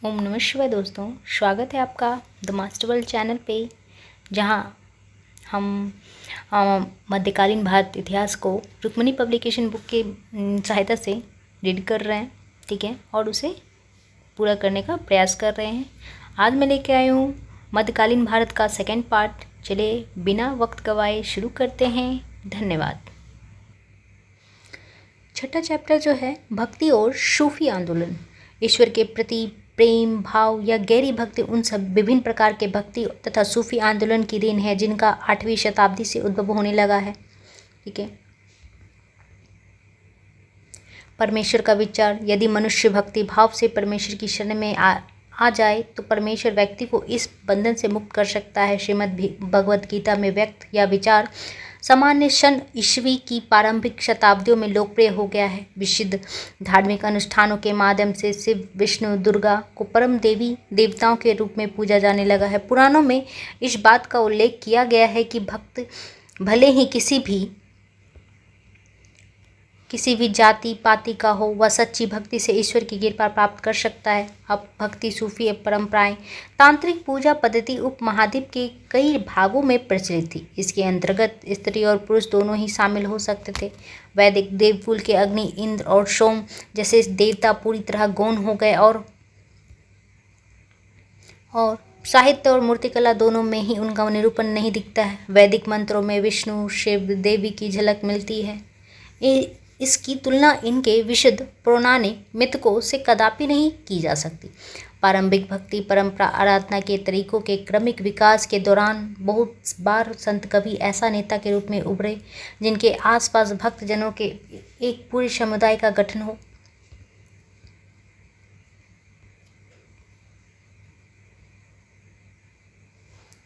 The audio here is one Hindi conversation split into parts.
ओम नमः शिवाय दोस्तों, स्वागत है आपका द मास्टर वर्ल्ड चैनल पे, जहां हम मध्यकालीन भारत इतिहास को रुक्मिणी पब्लिकेशन बुक के सहायता से रीड कर रहे हैं। ठीक है, और उसे पूरा करने का प्रयास कर रहे हैं। आज मैं लेके आई हूँ मध्यकालीन भारत का सेकंड पार्ट। चले बिना वक्त गवाए शुरू करते हैं। धन्यवाद। छठा चैप्टर जो है भक्ति और सूफी आंदोलन। ईश्वर के प्रति प्रेम भाव या गहरी भक्ति उन सब विभिन्न प्रकार के भक्ति तथा सूफी आंदोलन की देन है जिनका 8वीं शताब्दी से उद्भव होने लगा है। ठीक है, परमेश्वर का विचार। यदि मनुष्य भक्ति भाव से परमेश्वर की शरण में आ जाए तो परमेश्वर व्यक्ति को इस बंधन से मुक्त कर सकता है। श्रीमद् भगवद गीता में व्यक्त या विचार सामान्य सन ईस्वी की प्रारंभिक शताब्दियों में लोकप्रिय हो गया है। विशुद्ध धार्मिक अनुष्ठानों के माध्यम से शिव विष्णु दुर्गा को परम देवी देवताओं के रूप में पूजा जाने लगा है। पुराणों में इस बात का उल्लेख किया गया है कि भक्त भले ही किसी भी जाति पाति का हो, वह सच्ची भक्ति से ईश्वर की कृपा प्राप्त कर सकता है। अब भक्ति सूफी परंपराएं तांत्रिक पूजा पद्धति उपमहाद्वीप के कई भागों में प्रचलित थी। इसके अंतर्गत स्त्री और पुरुष दोनों ही शामिल हो सकते थे। वैदिक देवकुल के अग्नि इंद्र और सोम जैसे देवता पूरी तरह गौण हो गए और साहित्य और मूर्तिकला दोनों में ही उनका निरूपण नहीं दिखता है। वैदिक मंत्रों में विष्णु शिव देवी की झलक मिलती है। इसकी तुलना इनके विशुद्ध पौराणिक मिथकों से कदापि नहीं की जा सकती। प्रारंभिक भक्ति परंपरा आराधना के तरीकों के क्रमिक विकास के दौरान बहुत बार संत कवि ऐसा नेता के रूप में उभरे जिनके आसपास भक्तजनों के एक पूरे समुदाय का गठन हो।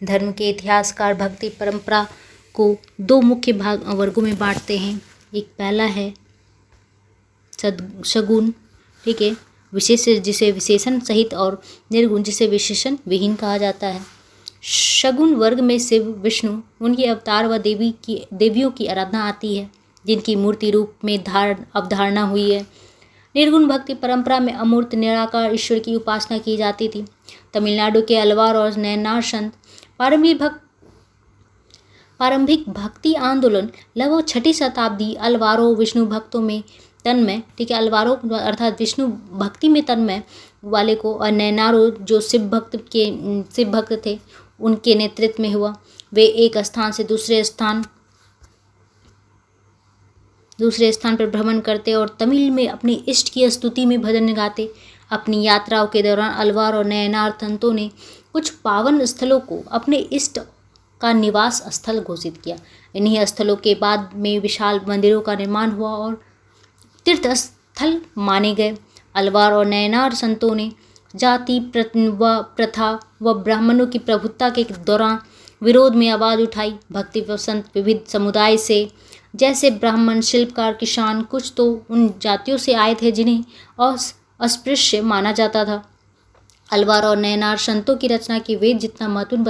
धर्म के इतिहासकार भक्ति परंपरा को दो मुख्य वर्गों में बांटते हैं। एक पहला है सगुण, ठीक है, विशेष जिसे विशेषण सहित, और निर्गुण जिसे विशेषण विहीन कहा जाता है। सगुण वर्ग में शिव विष्णु उनके अवतार व देवियों की आराधना आती है जिनकी मूर्ति रूप में अवधारणा हुई है। निर्गुण भक्ति परंपरा में अमूर्त निराकार ईश्वर की उपासना की जाती थी। तमिलनाडु के अलवार और नैनार संत प्रारंभिक भक्ति आंदोलन लगभग 6ठी शताब्दी अलवारो विष्णु भक्तों में तन्मय, ठीक है, अलवारो अर्थात विष्णु भक्ति में तन्मय वाले को, और नैनारो जो शिव भक्त थे उनके नेतृत्व में हुआ। वे एक स्थान से दूसरे स्थान पर भ्रमण करते और तमिल में अपने इष्ट की स्तुति में भजन गाते। अपनी यात्राओं के दौरान अलवार और नैनार संतों ने कुछ पावन स्थलों को अपने इष्ट का निवास स्थल घोषित किया। इन्हीं स्थलों के बाद में विशाल मंदिरों का निर्माण हुआ और तीर्थ स्थल माने गए। अलवार और नैनार संतों ने जाति प्रथा व ब्राह्मणों की प्रभुत्ता के दौरान विरोध में आवाज़ उठाई। भक्ति संत विविध समुदाय से, जैसे ब्राह्मण शिल्पकार किसान, कुछ तो उन जातियों से आए थे जिन्हें अस्पृश्य माना जाता था। अलवार और नैनार संतों की रचना की वेद जितना महत्वपूर्ण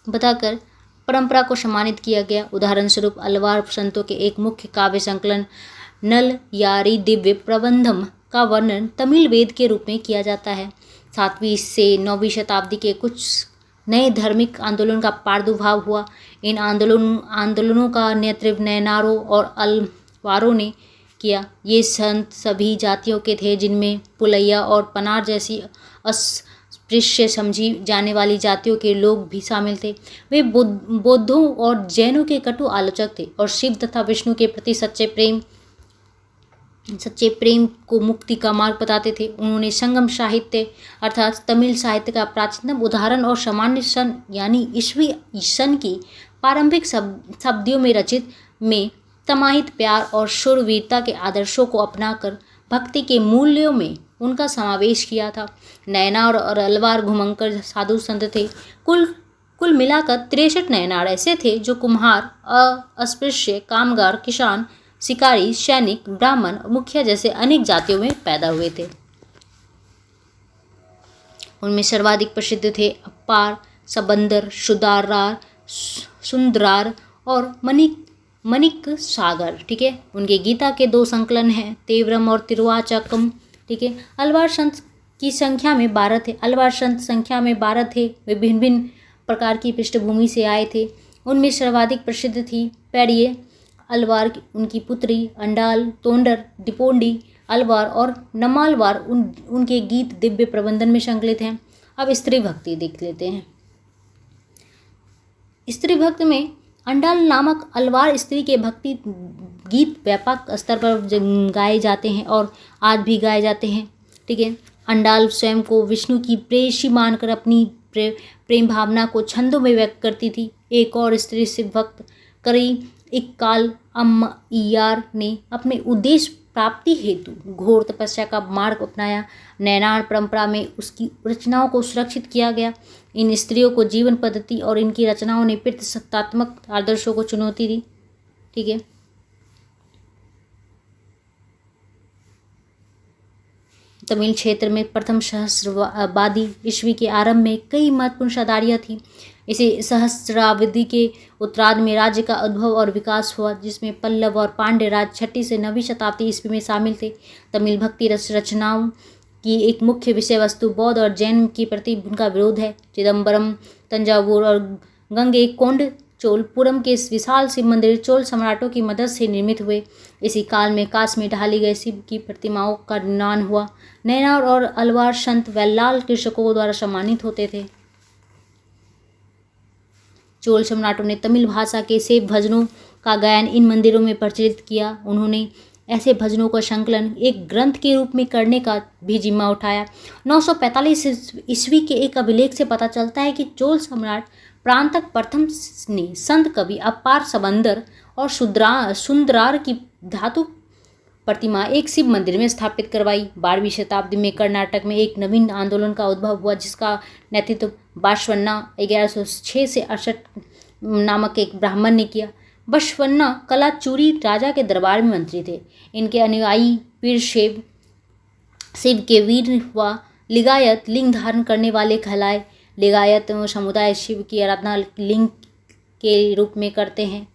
बताकर परंपरा को सम्मानित किया गया। उदाहरण स्वरूप अलवार संतों के एक मुख्य काव्य संकलन नल यारी दिव्य प्रबंधम का वर्णन तमिल वेद के रूप में किया जाता है। 7वीं से 9वीं शताब्दी के कुछ नए धार्मिक आंदोलन का प्रादुर्भाव हुआ। इन आंदोलनों का नेतृत्व नैनारों और अलवारों ने किया। ये संत सभी जातियों के थे जिनमें पुलैया और पनार जैसी अस्पृश्य समझी जाने वाली जातियों के लोग भी शामिल थे। वे बौद्धों और जैनों के कटु आलोचक थे और शिव तथा विष्णु के प्रति सच्चे प्रेम को मुक्ति का मार्ग बताते थे। उन्होंने संगम साहित्य अर्थात तमिल साहित्य का प्राचीनतम उदाहरण और सामान्य सन यानी ईस्वी सन की प्रारंभिक शब्दियों में रचित में समाहित प्यार और शूरवीरता के आदर्शों को अपनाकर भक्ति के मूल्यों में उनका समावेश किया था। नैनार और अलवार घुमंकर साधु संत थे। कुल मिलाकर 63 नैनार ऐसे थे जो कुम्हार, अस्पृश्य, कामगार, किसान, शिकारी, सैनिक, ब्राह्मण, मुखिया जैसे अनेक जातियों में पैदा हुए थे। उनमें सर्वाधिक प्रसिद्ध थे अप्पार, सबंदर, सुंदरार और मणिक सागर। ठीक है, उनके गीता के 2 संकलन हैं, तेवरम और तिरुवाचकम। ठीक है। अलवार संत की संख्या में 12 थे। अलवार संत संख्या में 12 थे। वे भिन्न भिन्न प्रकार की पृष्ठभूमि से आए थे। उनमें सर्वाधिक प्रसिद्ध थी पेरिये अलवार, उनकी पुत्री अंडाल, तोंडर, डिपोंडी अलवार और नमालवार। उनके गीत दिव्य प्रबंधन में संकलित हैं। अब स्त्री भक्ति देख लेते हैं। स्त्री भक्त में अंडाल नामक अलवार स्त्री के भक्ति गीत व्यापक स्तर पर गाए जाते हैं और आज भी गाए जाते हैं, ठीक है। अंडाल स्वयं को विष्णु की प्रेयसी मानकर अपनी प्रेम भावना को छंदों में व्यक्त करती थी। एक और स्त्री शिव भक्त करी इक्काल अम्मइयार ने अपने उद्देश्य प्राप्ति हेतु घोर तपस्या का मार्ग अपनाया। नैनार परंपरा में उसकी रचनाओं को सुरक्षित किया गया। इन स्त्रियों को जीवन पद्धति और इनकी रचनाओं ने पितृसत्तात्मक आदर्शों को चुनौती दी, ठीक है। तमिल क्षेत्र में प्रथम सहस्राब्दी ईस्वी के आरंभ में कई महत्वपूर्ण शहदारियाँ थीं। इसे सहस्राब्दी के उत्तरार्ध में राज्य का उद्भव और विकास हुआ, जिसमें पल्लव और पांड्य राज्य 6वीं से 9वीं शताब्दी ईस्वी में शामिल थे। तमिल भक्ति रचनाओं की एक मुख्य विषय वस्तु बौद्ध और जैन के प्रति उनका विरोध है। चिदम्बरम, तंजावुर और गंगईकोंड चोलपुरम के विशाल शिव मंदिर चोल सम्राटों की मदद से निर्मित हुए। इसी काल में काश में ढाली गई शिव की प्रतिमाओं का निर्माण हुआ। नैनार और अलवार संत वेल्लाल कृषकों द्वारा सम्मानित होते थे। चोल सम्राटों ने तमिल भाषा के शिव भजनों का गायन इन मंदिरों में प्रचलित किया। उन्होंने ऐसे भजनों का संकलन एक ग्रंथ के रूप में करने का भी जिम्मा उठाया। 945 ईस्वी के एक अभिलेख से पता चलता है कि चोल सम्राट प्रांतक प्रथम ने संत कवि अपार सबंदर और सुंदरार की धातु प्रतिमा एक शिव मंदिर में स्थापित करवाई। 12वीं शताब्दी में कर्नाटक में एक नवीन आंदोलन का उद्भव हुआ, जिसका नेतृत्व बाशवन्ना 1106 से 68 नामक एक ब्राह्मण ने किया। बसवन्ना कलाचूरी राजा के दरबार में मंत्री थे। इनके अनुयायी पीर शिव के वीर व लिंगायत लिंग धारण करने वाले कहलाए। लिंगायत समुदाय शिव की आराधना लिंग के रूप में करते हैं।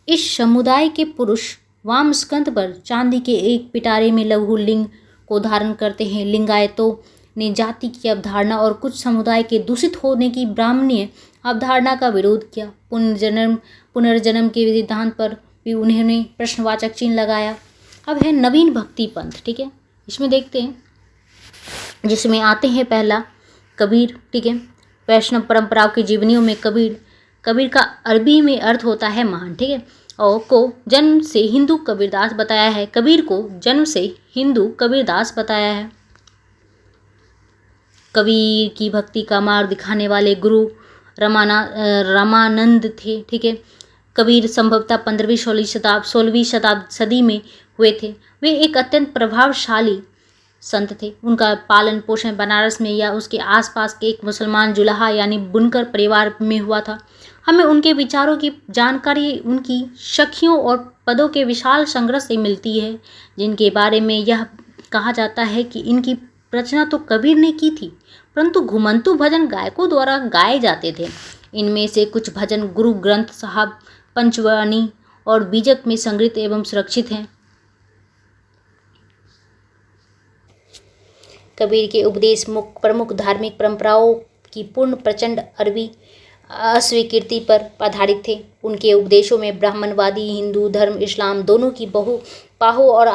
इस समुदाय के पुरुष वाम स्कंध पर चांदी के एक पिटारे में लघु लिंग को धारण करते हैं। लिंगायतों ने जाति की अवधारणा और कुछ समुदाय के दूषित होने की ब्राह्मणीय अवधारणा का विरोध किया। पुनर्जन्म के सिद्धांत पर भी उन्होंने प्रश्नवाचक चिन्ह लगाया। अब है नवीन भक्ति पंथ, ठीक है। इसमें देखते हैं, जिसमें आते हैं पहला कबीर, ठीक है। वैष्णव परंपराओं की जीवनियों में कबीर का अरबी में अर्थ होता है महान, ठीक है। और को जन्म से हिंदू कबीरदास बताया है। कबीर को जन्म से हिंदू कबीरदास बताया है। कबीर की भक्ति का मार्ग दिखाने वाले गुरु रामानंद थे, ठीक है। कबीर संभवतः 15वीं सदी में हुए थे। वे एक अत्यंत प्रभावशाली संत थे। उनका पालन पोषण बनारस में या उसके आसपास के एक मुसलमान जुलाहा यानी बुनकर परिवार में हुआ था। हमें उनके विचारों की जानकारी उनकी शक्तियों और पदों के विशाल संग्रह से मिलती है, जिनके बारे में यह कहा जाता है कि इनकी रचना तो कबीर ने की थी, परंतु घुमंतु भजन गायकों द्वारा गाए जाते थे। इनमें से कुछ भजन गुरु ग्रंथ साहब, पंचवानी और बीजक में संग्रहित एवं सुरक्षित हैं। कबीर के उपदेश प्रमुख धार्मिक परंपराओं की पूर्ण प्रचंड अरबी अस्वीकृति पर आधारित थे। उनके उपदेशों में ब्राह्मणवादी हिंदू धर्म, इस्लाम दोनों की बाहु और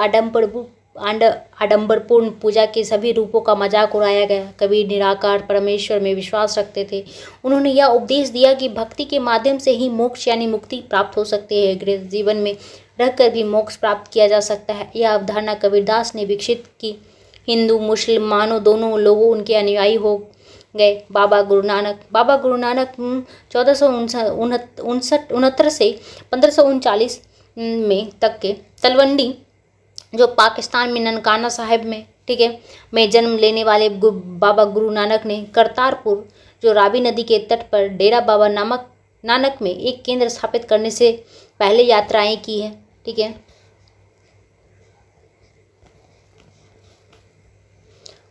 आडंबरपूर्ण पूजा के सभी रूपों का मजाक उड़ाया गया। कबीर निराकार परमेश्वर में विश्वास रखते थे। उन्होंने यह उपदेश दिया कि भक्ति के माध्यम से ही मोक्ष यानी मुक्ति प्राप्त हो सकती है। गृहस्थ जीवन में रहकर भी मोक्ष प्राप्त किया जा सकता है। यह अवधारणा कबीरदास ने विकसित की। हिंदू मुसलमानों दोनों लोगों उनके अनुयायी हो गए। बाबा गुरु नानक 1469 से 1539 में तक के तलवंडी, जो पाकिस्तान में ननकाना साहिब में, ठीक है, में जन्म लेने वाले बाबा गुरु नानक ने करतारपुर, जो रावी नदी के तट पर डेरा बाबा नानक में एक केंद्र स्थापित करने से पहले यात्राएं की है, ठीक है।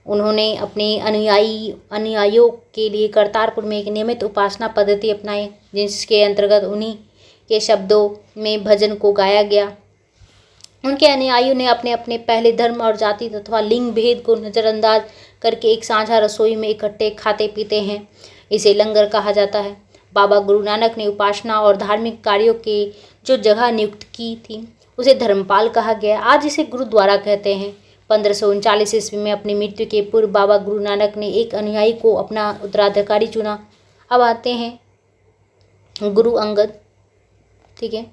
उन्होंने अपने अनुयायियों के लिए करतारपुर में एक नियमित उपासना पद्धति अपनाई, जिसके अंतर्गत उन्हीं के शब्दों में भजन को गाया गया। उनके अनुयायियों ने अपने अपने पहले धर्म और जाति तथा लिंग भेद को नज़रअंदाज करके एक साझा रसोई में इकट्ठे खाते पीते हैं। इसे लंगर कहा जाता है। बाबा गुरु नानक ने उपासना और धार्मिक कार्यों के जो जगह नियुक्त की थी उसे धर्मपाल कहा गया। आज इसे गुरुद्वारा कहते हैं। 1539 ईस्वी में अपनी मृत्यु के पूर्व बाबा गुरु नानक ने एक अनुयायी को अपना उत्तराधिकारी चुना। अब आते हैं गुरु अंगद। ठीक है,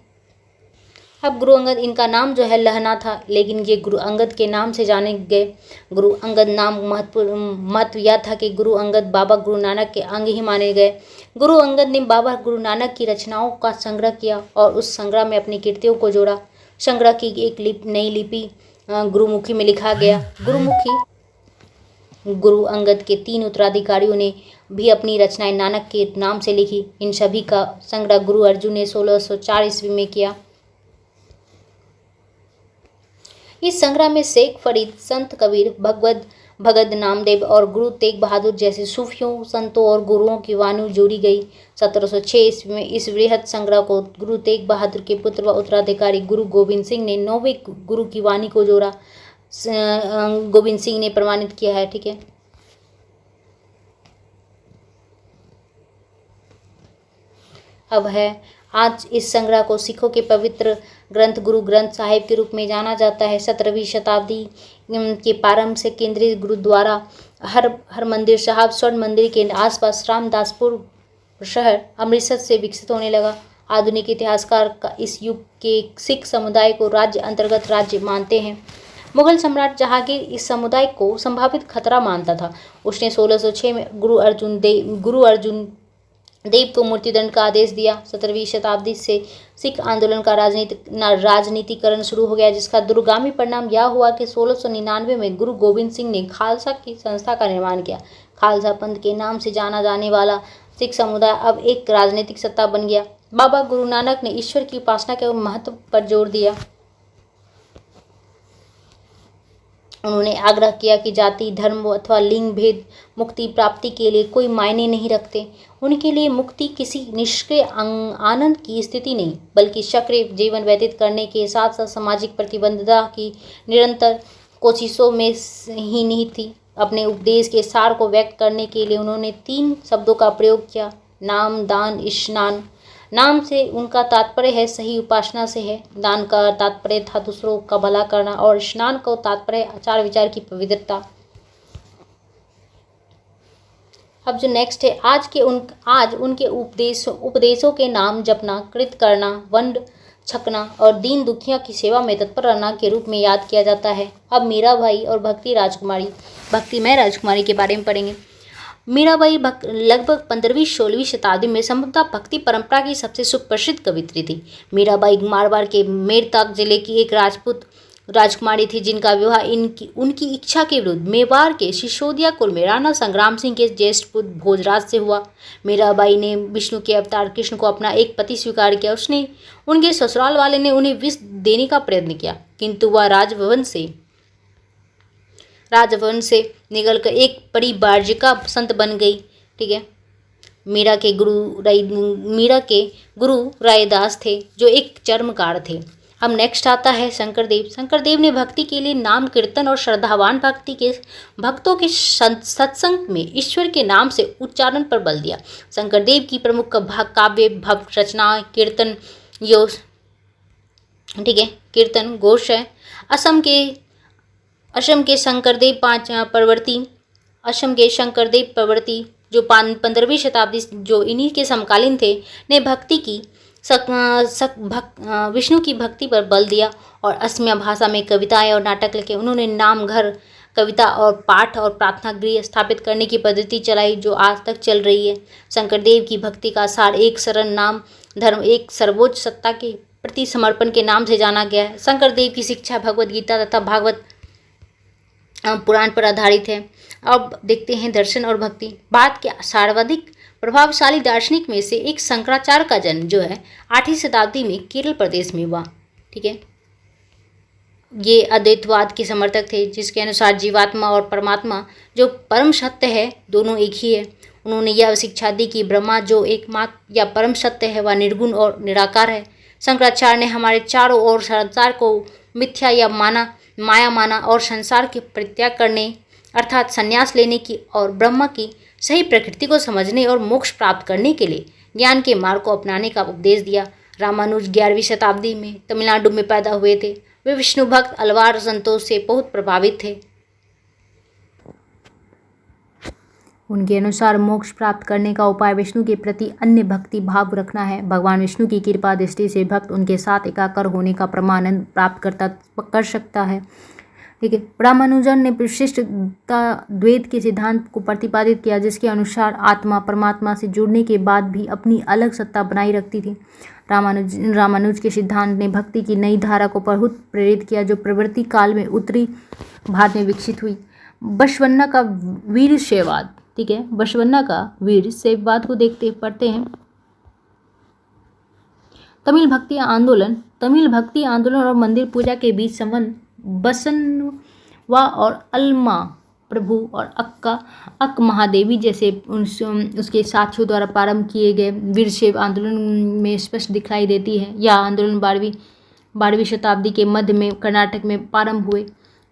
अब गुरु अंगद, इनका नाम जो है लहना था, लेकिन ये गुरु अंगद के नाम से जाने गए। गुरु अंगद नाम महत्व यह था कि गुरु अंगद बाबा गुरु नानक के अंग ही माने गए। गुरु अंगद ने बाबा गुरु नानक की रचनाओं का संग्रह किया और उस संग्रह में अपनी कृतियों को जोड़ा। संग्रह की एक नई लिपि गुरुमुखी में लिखा गया। गुरु अंगद के 3 उत्तराधिकारियों ने भी अपनी रचनाएं नानक के नाम से लिखी। इन सभी का संग्रह गुरु अर्जुन ने 1604 ईस्वी में किया। इस संग्रह में शेख फरीद, संत कबीर, भगत नामदेव और गुरु तेग बहादुर जैसे सूफियों, संतों और गुरुओं की वाणी जोड़ी गई। 1706 ईस्वी में इस वृहद संग्रह को गुरु तेग बहादुर के पुत्र व उत्तराधिकारी गुरु गोविंद सिंह ने 9वें गुरु की वाणी को जोड़ा। गोविंद सिंह ने प्रमाणित किया है। ठीक है, अब है आज इस संग्रह को सिखों के पवित्र ग्रंथ गुरु ग्रंथ साहिब के रूप में जाना जाता है। 17वीं शताब्दी के प्रारंभ से केंद्रीय गुरुद्वारा हरमंदिर साहब स्वर्ण मंदिर के आसपास रामदासपुर शहर अमृतसर से विकसित होने लगा। आधुनिक इतिहासकार का इस युग के सिख समुदाय को राज्य अंतर्गत राज्य मानते हैं। मुगल सम्राट जहांगीर इस समुदाय को संभावित खतरा मानता था। उसने 1606 में गुरु अर्जुन देव को मृत्युदंड का आदेश दिया। 17वीं शताब्दी से सिख आंदोलन का राजनीतिकरण शुरू हो गया, जिसका दूरगामी परिणाम यह हुआ कि 1699 में गुरु गोविंद सिंह ने खालसा की संस्था का निर्माण किया। खालसा पंथ के नाम से जाना जाने वाला सिख समुदाय अब एक राजनीतिक सत्ता बन गया। बाबा गुरु नानक ने ईश्वर की उपासना के महत्व पर जोर दिया। उन्होंने आग्रह किया कि जाति, धर्म अथवा लिंग भेद मुक्ति प्राप्ति के लिए कोई मायने नहीं रखते। उनके लिए मुक्ति किसी निष्क्रिय आनंद की स्थिति नहीं, बल्कि सक्रिय जीवन व्यतीत करने के साथ साथ सामाजिक प्रतिबद्धता की निरंतर कोशिशों में ही निहित थी। अपने उपदेश के सार को व्यक्त करने के लिए उन्होंने 3 शब्दों का प्रयोग किया: नाम, दान, स्नान। नाम से उनका तात्पर्य है सही उपासना से है, दान का तात्पर्य था दूसरों का भला करना और स्नान का तात्पर्य आचार विचार की पवित्रता। अब जो नेक्स्ट है, आज उनके उपदेशों के नाम जपना, कृत करना, वंड छकना और दीन दुखिया की सेवा में तत्पर रहना के रूप में याद किया जाता है। अब मीराबाई और भक्तिमय राजकुमारी के बारे में पढ़ेंगे। मीराबाई लगभग 15वीं-16वीं शताब्दी में संभवतः भक्ति परंपरा की सबसे सुप्रसिद्ध कवियत्री थी। मीराबाई मारवाड़ के मेरताक जिले की एक राजपूत राजकुमारी थी, जिनका विवाह उनकी इच्छा के विरुद्ध मेवाड़ के सिसोदिया कुल में राणा संग्राम सिंह के ज्येष्ठ पुत्र भोजराज से हुआ। मीराबाई ने विष्णु के अवतार कृष्ण को अपना एक पति स्वीकार किया। उनके ससुराल वाले ने उन्हें विष देने का प्रयत्न किया, किंतु वह राजभवन से निकलकर एक परिव्राजिका संत बन गई। ठीक है, मीरा के गुरु रायदास थे, जो एक चर्मकार थे। अब नेक्स्ट आता है शंकरदेव ने भक्ति के लिए नाम कीर्तन और श्रद्धावान भक्तों के सत्संग में ईश्वर के नाम से उच्चारण पर बल दिया। शंकरदेव की प्रमुख काव्य भक्त रचना कीर्तन घोष है। असम के शंकरदेव प्रवर्ती जो 15वीं शताब्दी जो इन्हीं के समकालीन थे, ने भक्ति की विष्णु की भक्ति पर बल दिया और असमिया भाषा में कविताएं और नाटक लिखे। उन्होंने नाम घर, कविता और पाठ और प्रार्थना गृह स्थापित करने की पद्धति चलाई, जो आज तक चल रही है। शंकरदेव की भक्ति का सार एक शरण नाम धर्म, एक सर्वोच्च सत्ता के प्रति समर्पण के नाम से जाना गया है। शंकरदेव की शिक्षा भगवद गीता तथा भागवत पुराण पर आधारित है। अब देखते हैं दर्शन और भक्ति। भारत के सर्वाधिक प्रभावशाली दार्शनिक में से एक शंकराचार्य का जन्म जो है 8वीं शताब्दी में केरल प्रदेश में हुआ। ठीक है, ये अद्वैतवाद के समर्थक थे, जिसके अनुसार जीवात्मा और परमात्मा जो परम सत्य है दोनों एक ही है। उन्होंने यह शिक्षा दी कि ब्रह्मा जो एकमात्र या परम सत्य है वह निर्गुण और निराकार है, शंकराचार्य ने हमारे चारों ओर संसार को मिथ्या या माया माना और संसार के परित्याग करने अर्थात संन्यास लेने की और ब्रह्म की सही प्रकृति को समझने और मोक्ष प्राप्त करने के लिए ज्ञान के मार्ग को अपनाने का उपदेश दिया। रामानुज 11वीं शताब्दी में तमिलनाडु में पैदा हुए थे। वे विष्णु भक्त अलवार संतोष से बहुत प्रभावित थे। उनके अनुसार मोक्ष प्राप्त करने का उपाय विष्णु के प्रति अन्य भक्ति भाव रखना है। भगवान विष्णु की कृपा दृष्टि से भक्त उनके साथ एकाकार होने का परमानंद प्राप्त कर सकता है। ठीक है। रामानुजन ने विशिष्टता द्वैत के सिद्धांत को प्रतिपादित किया, जिसके अनुसार आत्मा परमात्मा से जुड़ने के बाद भी अपनी अलग सत्ता बनाई रखती थी। रामानुज के सिद्धांत ने भक्ति की नई धारा को बहुत प्रेरित किया, जो प्रवृत्ति काल में उत्तरी भारत में विकसित हुई। बसवन्ना का वीर शैववाद, ठीक है, बसवन्ना का वीर शैववाद को पढ़ते हैं। तमिल भक्ति आंदोलन और मंदिर पूजा के बीच संबंध बसवन्ना और अल्मा प्रभु और अक्क महादेवी जैसे उसके साथियों द्वारा प्रारंभ किए गए वीरशैव आंदोलन में स्पष्ट दिखाई देती है। यह आंदोलन 12वीं शताब्दी के मध्य में कर्नाटक में प्रारंभ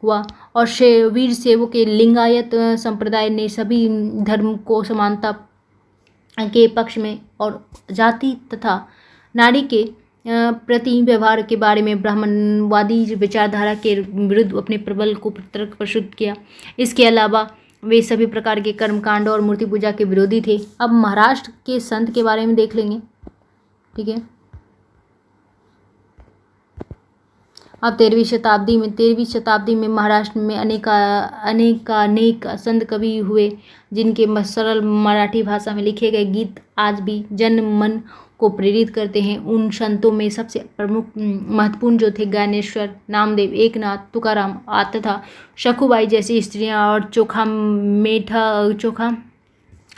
हुआ और वीरशैवों के लिंगायत संप्रदाय ने सभी धर्म को समानता के पक्ष में और जाति तथा नारी के प्रति व्यवहार के बारे में ब्राह्मणवादी विचारधारा के विरुद्ध अपने प्रबल को तर्क प्रस्तुत किया। इसके अलावा वे सभी प्रकार के कर्मकांड और मूर्ति पूजा के विरोधी थे। अब महाराष्ट्र के संत के बारे में देख लेंगे। ठीक है। अब 13वीं शताब्दी में महाराष्ट्र में अनेक संत कवि हुए, जिनके सरल मराठी भाषा में लिखे गए गीत आज भी जन मन को प्रेरित करते हैं। उन संतों में सबसे प्रमुख महत्वपूर्ण जो थे ज्ञानेश्वर, नामदेव, एकनाथ, तुकाराम तथा सखुबाई जैसी स्त्रियां और चोखा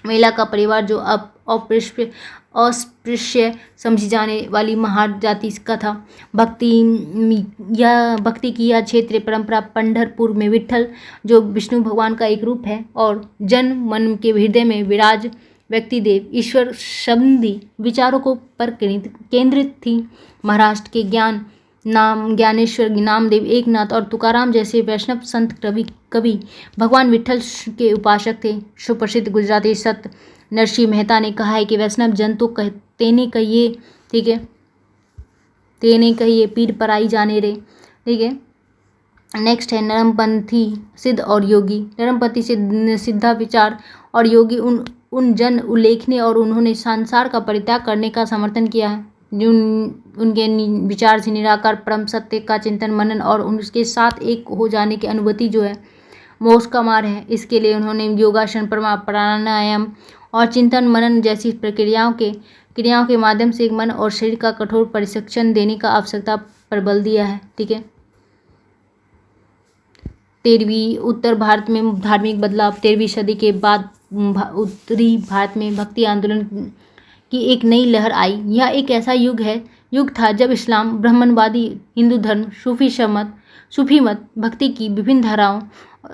मेला का परिवार, जो अब अस्पृश्य समझी जाने वाली महार जाति का था। भक्ति की यह क्षेत्रीय परंपरा पंढरपुर में विट्ठल, जो विष्णु भगवान का एक रूप है, और जन मन के हृदय में विराज व्यक्तिदेव ईश्वर संबंधी विचारों को पर केंद्रित थी। महाराष्ट्र के ज्ञानेश्वर, नामदेव, एकनाथ और तुकाराम जैसे वैष्णव संत कवि भगवान विट्ठल के उपासक थे। सुप्रसिद्ध गुजराती संत नरसिंह मेहता ने कहा है कि वैष्णव जन तो तेने कहिए, ठीक है, तेने कहिए पीर पराई जाने रे। ठीक है। नेक्स्ट है नरमपंथी सिद्ध और योगी। नरमपंथी सिद्धा विचार और योगी उन जन उल्लेखनीय और उन्होंने संसार का परित्याग करने का समर्थन किया है। उनके विचार से निराकार परम सत्य का चिंतन मनन और उसके साथ एक हो जाने की अनुभूति जो है मोक्ष का मार्ग है। इसके लिए उन्होंने योगासन, प्राणायाम और चिंतन मनन जैसी क्रियाओं के माध्यम से मन और शरीर का कठोर प्रशिक्षण देने का आवश्यकता पर बल दिया है। ठीक है। 13वीं उत्तर भारत में धार्मिक बदलाव। 13वीं सदी के बाद उत्तरी भारत में भक्ति आंदोलन की एक नई लहर आई। यह एक ऐसा युग था जब इस्लाम, ब्राह्मणवादी हिंदू धर्म, सूफी मत, भक्ति की विभिन्न धाराओं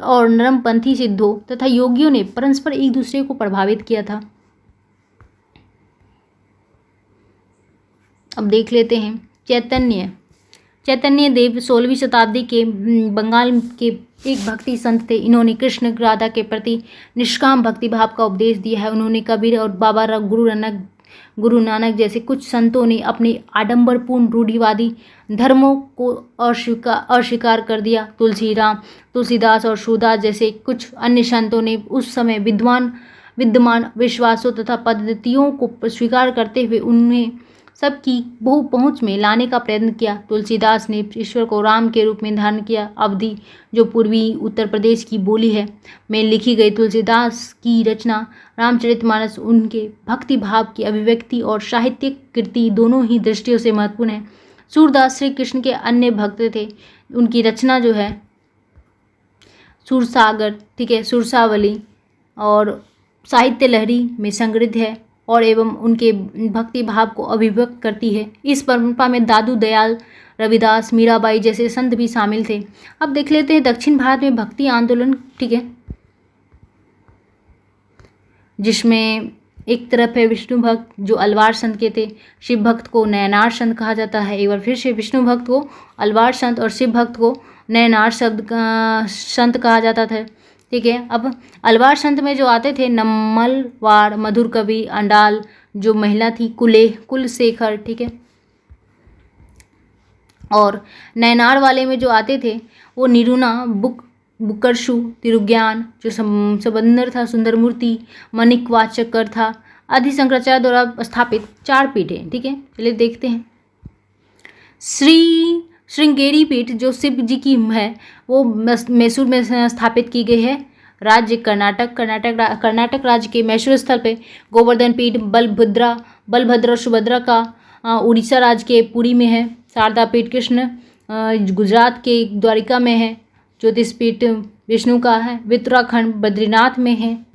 और नरमपंथी सिद्धों तथा योगियों ने परस्पर एक दूसरे को प्रभावित किया था। अब देख लेते हैं चैतन्य देव 16वीं शताब्दी के बंगाल के एक भक्ति संत थे। इन्होंने कृष्ण राधा के प्रति निष्काम भक्ति भाव का उपदेश दिया है। उन्होंने कबीर और बाबा गुरु नानक जैसे कुछ संतों ने अपने आडंबरपूर्ण रूढ़िवादी धर्मों को अस्वीकार कर दिया। तुलसीदास और सूरदास जैसे कुछ अन्य संतों ने उस समय विद्यमान विश्वासों तथा पद्धतियों को स्वीकार करते हुए उन्हें सबकी बहु पहुँच में लाने का प्रयत्न किया। तुलसीदास ने ईश्वर को राम के रूप में धारण किया। अवधी, जो पूर्वी उत्तर प्रदेश की बोली है, में लिखी गई तुलसीदास की रचना रामचरितमानस उनके भक्ति भाव की अभिव्यक्ति और साहित्यिक कृति दोनों ही दृष्टियों से महत्वपूर्ण है। सूरदास श्री कृष्ण के अन्य भक्त थे। उनकी रचना जो है सूरसागर, ठीक है, सुरसावली और साहित्य लहरी में संग्रहित है और एवं उनके भक्ति भाव को अभिव्यक्त करती है। इस परंपरा में दादू दयाल, रविदास, मीराबाई जैसे संत भी शामिल थे। अब देख लेते हैं दक्षिण भारत में भक्ति आंदोलन, ठीक है, जिसमें एक तरफ है विष्णु भक्त जो अलवार संत के थे, शिव भक्त को नयनार संत कहा जाता है। एक बार फिर से विष्णु भक्त को अलवार संत और शिव भक्त को नयनार संत कहा जाता था। ठीक है, अब अलवार संत में जो आते थे नम्मलवाड़, मधुर कवि, अंडाल जो महिला थी, कुलशेखर, ठीक है, और नयनार वाले में जो आते थे वो निरुना, बुकरशु, तिरुज्ञान जो सबंदर था, सुंदरमूर्ति, मणिक वाचकर था, आदि शंकराचार्य द्वारा स्थापित 4 पीठें। ठीक है, चलिए देखते हैं। श्रृंगेरी पीठ जो शिव जी की है वो मैसूर में स्थापित की गई है। राज्य कर्नाटक राज्य के मैसूर स्थल पे। गोवर्धन पीठ बलभद्र सुभद्रा का उड़ीसा राज्य के पुरी में है। शारदा पीठ कृष्ण गुजरात के द्वारिका में है। ज्योतिष पीठ विष्णु का है, उत्तराखंड बद्रीनाथ में है।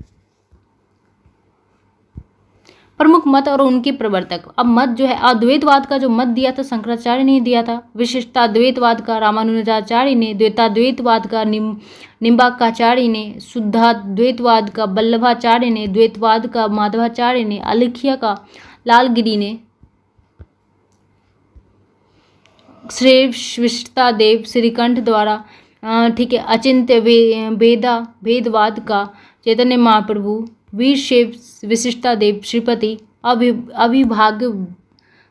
प्रमुख मत और उनके प्रवर्तक। अब मत जो है अद्वैतवाद का जो मत दिया था शंकराचार्य ने दिया था, विशिष्टाद्वैतवाद का रामानुजाचार्य ने, द्वैताद्वैतवाद का निम्बाकाचार्य ने, शुद्धाद्वैतवाद का वल्लभाचार्य ने, द्वैतवाद का माधवाचार्य ने, अलेख्य का लालगिरी ने, श्रेष्ठतादेव श्रीकंठ द्वारा, ठीक है, अचिंत्य भेदवाद का चैतन्य महाप्रभु, वीर शैव विशिष्टादेव श्रीपति, अविभाग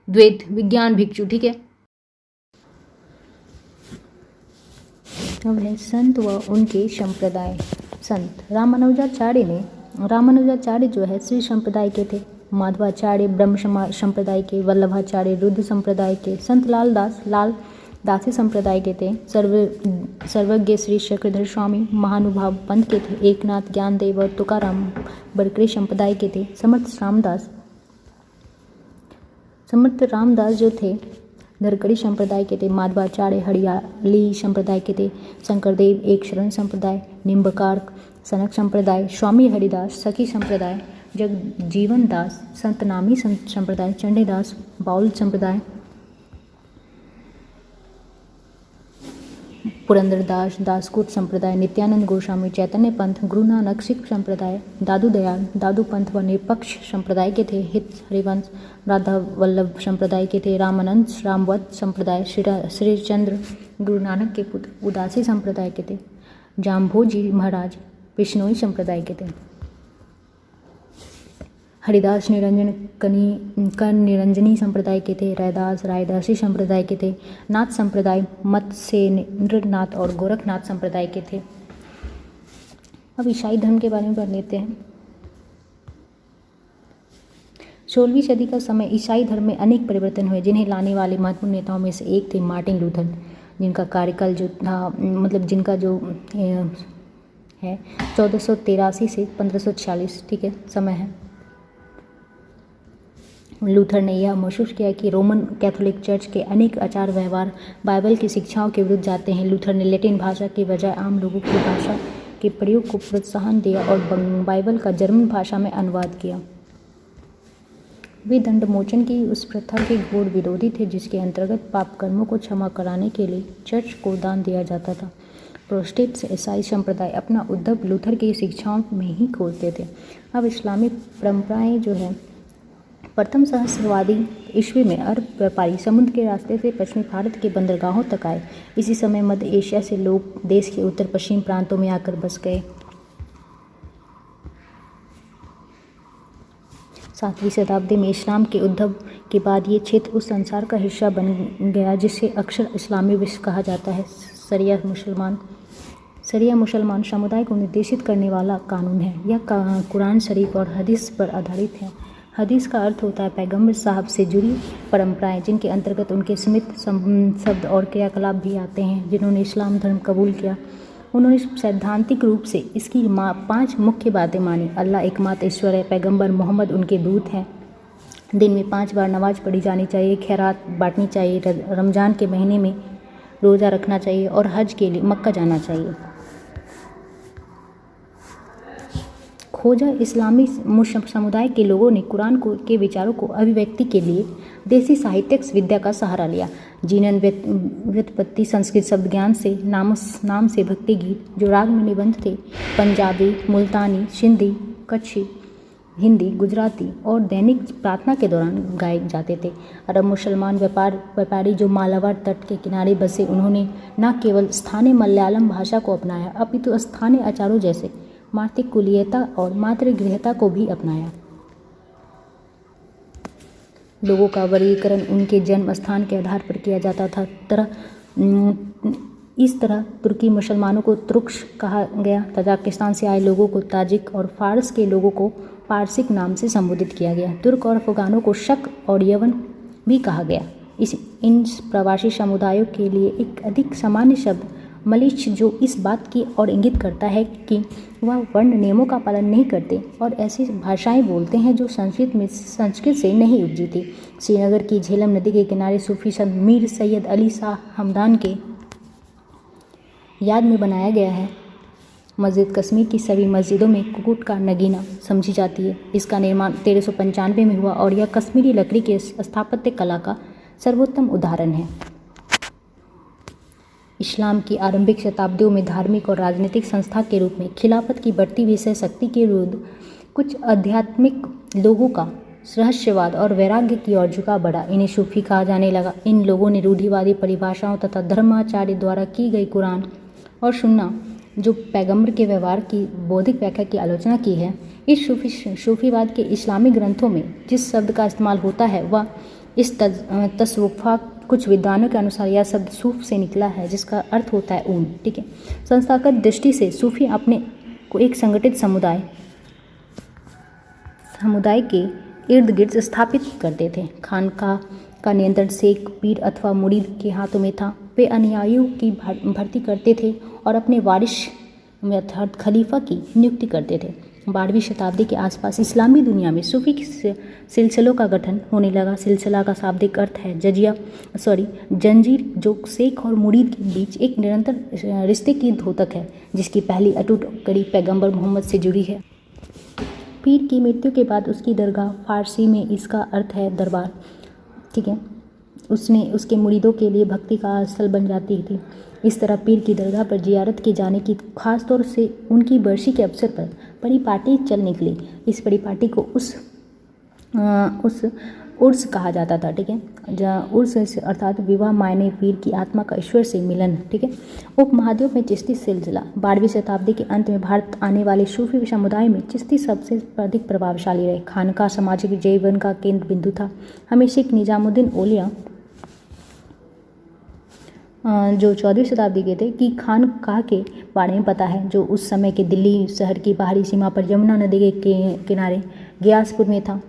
द्वैत विज्ञान भिक्षु। ठीक है, अब है संत व उनके संप्रदाय। संत रामानुजाचार्य जो है श्री संप्रदाय के थे, माधवाचार्य ब्रह्म संप्रदाय के, वल्लभाचार्य रुद्र संप्रदाय के, संत लालदासी संप्रदाय के थे, सर्वज्ञ श्री चक्रधर स्वामी महानुभाव पंथ के थे, एकनाथ ज्ञानदेव और तुकाराम बरकरी संप्रदाय के थे, समर्थ रामदास जो थे धरकड़ी संप्रदाय के थे, माधवाचार्य हरियाली संप्रदाय के थे, शंकरदेव एक शरण संप्रदाय, निम्बकार सनक संप्रदाय, स्वामी हरिदास सखी संप्रदाय, जगजीवन दास संतनामी संप्रदाय, चंडीदास बाउल संप्रदाय, पुरंदरदास दासकूट संप्रदाय, नित्यानंद गोस्वामी चैतन्य पंथ, गुरु नानक सिख संप्रदाय, दादू दयाल दादू पंथ व निरपक्ष संप्रदाय के थे, हित हरिवंश राधा वल्लभ संप्रदाय के थे, रामानंद रामवत संप्रदाय, श्री चंद्र गुरु नानक के पुत्र उदासी संप्रदाय के थे, जाम्भोजी महाराज बिश्नोई संप्रदाय के थे, हरिदास निरंजनी संप्रदाय के थे, रैदास रायदासी संप्रदाय के थे, नाथ संप्रदाय मत्स्येंद्रनाथ और गोरखनाथ संप्रदाय के थे। अब ईसाई धर्म के बारे में पढ़ लेते हैं। 16वीं सदी का समय ईसाई धर्म में अनेक परिवर्तन हुए, जिन्हें लाने वाले महत्वपूर्ण नेताओं में से एक थे मार्टिन लूथर, जिनका कार्यकाल जो था जिनका जो है 1483 से 1546, ठीक है, समय है। लूथर ने यह महसूस किया कि रोमन कैथोलिक चर्च के अनेक आचार व्यवहार बाइबल की शिक्षाओं के विरुद्ध जाते हैं। लूथर ने लैटिन भाषा के बजाय आम लोगों की भाषा के प्रयोग को प्रोत्साहन दिया और बाइबल का जर्मन भाषा में अनुवाद किया। वे दंडमोचन की उस प्रथा के घोर विरोधी थे जिसके अंतर्गत पाप कर्मों को क्षमा कराने के लिए चर्च को दान दिया जाता था। प्रोटेस्टेंट ईसाई संप्रदाय अपना उद्धव लूथर की शिक्षाओं में ही खोजते थे। अब इस्लामी परंपराएं जो है प्रथम सहस्रवादी ईस्वी में अरब व्यापारी समुद्र के रास्ते से पश्चिमी भारत के बंदरगाहों तक आए। इसी समय मध्य एशिया से लोग देश के उत्तर पश्चिम प्रांतों में आकर बस गए। 7वीं शताब्दी में इस्लाम के उद्भव के बाद ये क्षेत्र उस संसार का हिस्सा बन गया जिसे अक्सर इस्लामी विश्व कहा जाता है। शरिया मुसलमान समुदाय को निर्देशित करने वाला कानून है। यह कुरान शरीफ और हदीस पर आधारित है। हदीस का अर्थ होता है पैगंबर साहब से जुड़ी परंपराएं, जिनके अंतर्गत उनके स्मृत शब्द और क्रियाकलाप भी आते हैं। जिन्होंने इस्लाम धर्म कबूल किया उन्होंने सैद्धांतिक रूप से इसकी 5 मुख्य बातें मानी। अल्लाह एकमात्र ईश्वर है, पैगंबर मोहम्मद उनके दूत हैं, दिन में 5 बार नमाज पढ़ी जानी चाहिए, खैरात बांटनी चाहिए, रमज़ान के महीने में रोज़ा रखना चाहिए और हज के लिए मक्का जाना चाहिए। खोजा इस्लामी समुदाय के लोगों ने कुरान के विचारों को अभिव्यक्ति के लिए देसी साहित्यिक विद्या का सहारा लिया। जीनन व्युत्पत्ति, संस्कृत शब्द ज्ञान से, नाम से भक्ति गीत जो राग में निबंध थे, पंजाबी, मुल्तानी, सिंधी, कच्छी, हिंदी, गुजराती और दैनिक प्रार्थना के दौरान गाए जाते थे। अरब मुसलमान व्यापारी जो मालाबार तट के किनारे बसे, उन्होंने न केवल स्थानीय मलयालम भाषा को अपनाया, अपितु स्थानीय आचारों जैसे मातृकुलीयता और मातृगृहता को भी अपनाया। लोगों का वर्गीकरण उनके जन्म स्थान के आधार पर किया जाता था। इस तरह तुर्की मुसलमानों को तुर्क्स कहा गया, तजाकिस्तान से आए लोगों को ताजिक और फारस के लोगों को पारसिक नाम से संबोधित किया गया। तुर्क और अफगानों को शक और यवन भी कहा गया। इन प्रवासी समुदायों के लिए एक अधिक सामान्य शब्द मलिच, जो इस बात की ओर इंगित करता है कि वह वर्ण नियमों का पालन नहीं करते और ऐसी भाषाएं बोलते हैं जो संस्कृत से नहीं उपजी थी। श्रीनगर की झेलम नदी के किनारे सूफी संत मीर सैयद अली शाह हमदान के याद में बनाया गया है। मस्जिद कश्मीर की सभी मस्जिदों में कुकुट का नगीना समझी जाती है। इसका निर्माण 1395 में हुआ और यह कश्मीरी लकड़ी के स्थापत्य कला का सर्वोत्तम उदाहरण है। इस्लाम की आरंभिक शताब्दियों में धार्मिक और राजनीतिक संस्था के रूप में खिलाफत की बढ़ती हुई शक्ति के विरुद्ध कुछ आध्यात्मिक लोगों का रहस्यवाद और वैराग्य की ओर झुकाव बढ़ा। इन्हें सूफी कहा जाने लगा। इन लोगों ने रूढ़िवादी परिभाषाओं तथा धर्माचार्य द्वारा की गई कुरान और सुन्ना, जो पैगंबर के व्यवहार की बौद्धिक व्याख्या की आलोचना की है। इस सूफीवाद के इस्लामी ग्रंथों में जिस शब्द का इस्तेमाल होता है वह इस तसव्वुफ़, कुछ विद्वानों के अनुसार यह शब्द सूफ से निकला है, जिसका अर्थ होता है ऊन। ठीक है। संस्थागत दृष्टि से सूफी अपने को एक संगठित समुदाय के इर्द गिर्द स्थापित करते थे। खानका का नियंत्रण शेख, पीर अथवा मुरीद के हाथों में था। वे अनुयायियों की भर्ती करते थे और अपने वारिस अर्थात खलीफा की नियुक्ति करते थे। 12वीं शताब्दी के आसपास इस्लामी दुनिया में सूफी सिलसिलों का गठन होने लगा। सिलसिला का शाब्दिक अर्थ है जंजीर, जो शेख और मुरीद के बीच एक निरंतर रिश्ते की द्योतक है, जिसकी पहली अटूट कड़ी पैगंबर मोहम्मद से जुड़ी है। पीर की मृत्यु के बाद उसकी दरगाह, फारसी में इसका अर्थ है दरबार, ठीक है, उसके मुरीदों के लिए भक्ति का स्थल बन जाती थी। इस तरह पीर की दरगाह पर जियारत की जाने की खास तौर से उनकी बरसी के अवसर पर परिपाटी चल निकली। इस परिपाटी को उस उर्स कहा जाता था। ठीक है, जहाँ उर्स अर्थात विवाह मायने पीर की आत्मा का ईश्वर से मिलन। ठीक है। उपमहाद्वीप में चिश्ती सिलसिला 12वीं शताब्दी के अंत में भारत आने वाले सूफी समुदाय में चिश्ती सबसे अधिक प्रभावशाली रहे। खानका सामाजिक जीवन का केंद्र बिंदु था। हमें शेख निजामुद्दीन औलिया जो 14वीं शताब्दी के थे की खानकाह के बारे में पता है, जो उस समय के दिल्ली शहर की बाहरी सीमा पर यमुना नदी के किनारे गियासपुर में था।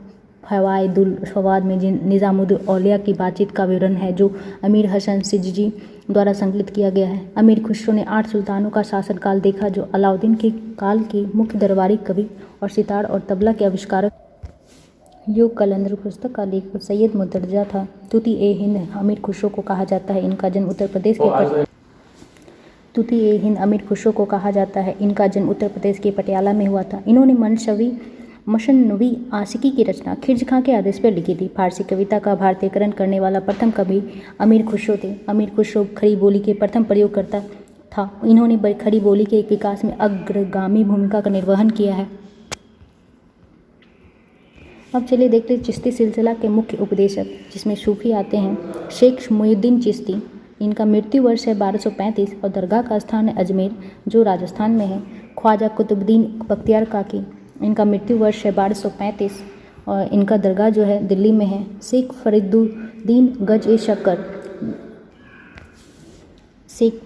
फवायदुल फवाद में निजामुद्दीन औलिया की बातचीत का विवरण है, जो अमीर हसन सिजजी द्वारा संकलित किया गया है। अमीर खुसरो ने 8 सुल्तानों का शासनकाल देखा, जो अलाउद्दीन के काल के मुख्य दरबारी कवि और सितार और तबला के आविष्कारक। योग कलंदर पुस्तक का लेखक सैयद मुर्तजा था। तूती ए हिंद अमीर खुसरो को कहा जाता है। इनका जन्म उत्तर प्रदेश के पटियाला में हुआ था। इन्होंने मसनवी आशिकी की रचना खिरज खां के आदेश पर लिखी थी। फारसी कविता का भारतीयकरण करने वाला प्रथम कवि अमीर खुसरो थे। अमीर खुसरो खड़ी बोली के प्रथम प्रयोगकर्ता था। इन्होंने खड़ी बोली के विकास में अग्रगामी भूमिका का निर्वहन किया है। अब चलिए देखते हैं चिश्ती सिलसिला के मुख्य उपदेशक, जिसमें सूफी आते हैं। शेख मुईनुद्दीन चिश्ती, इनका मृत्यु वर्ष है 1235 और दरगाह का स्थान है अजमेर, जो राजस्थान में है। ख्वाजा कुतुबुद्दीन बख्तियार काकी, इनका मृत्यु वर्ष है 1235 और इनका दरगाह जो है दिल्ली में है। शेख फरीदुद्दीन गज ए शक्कर, शेख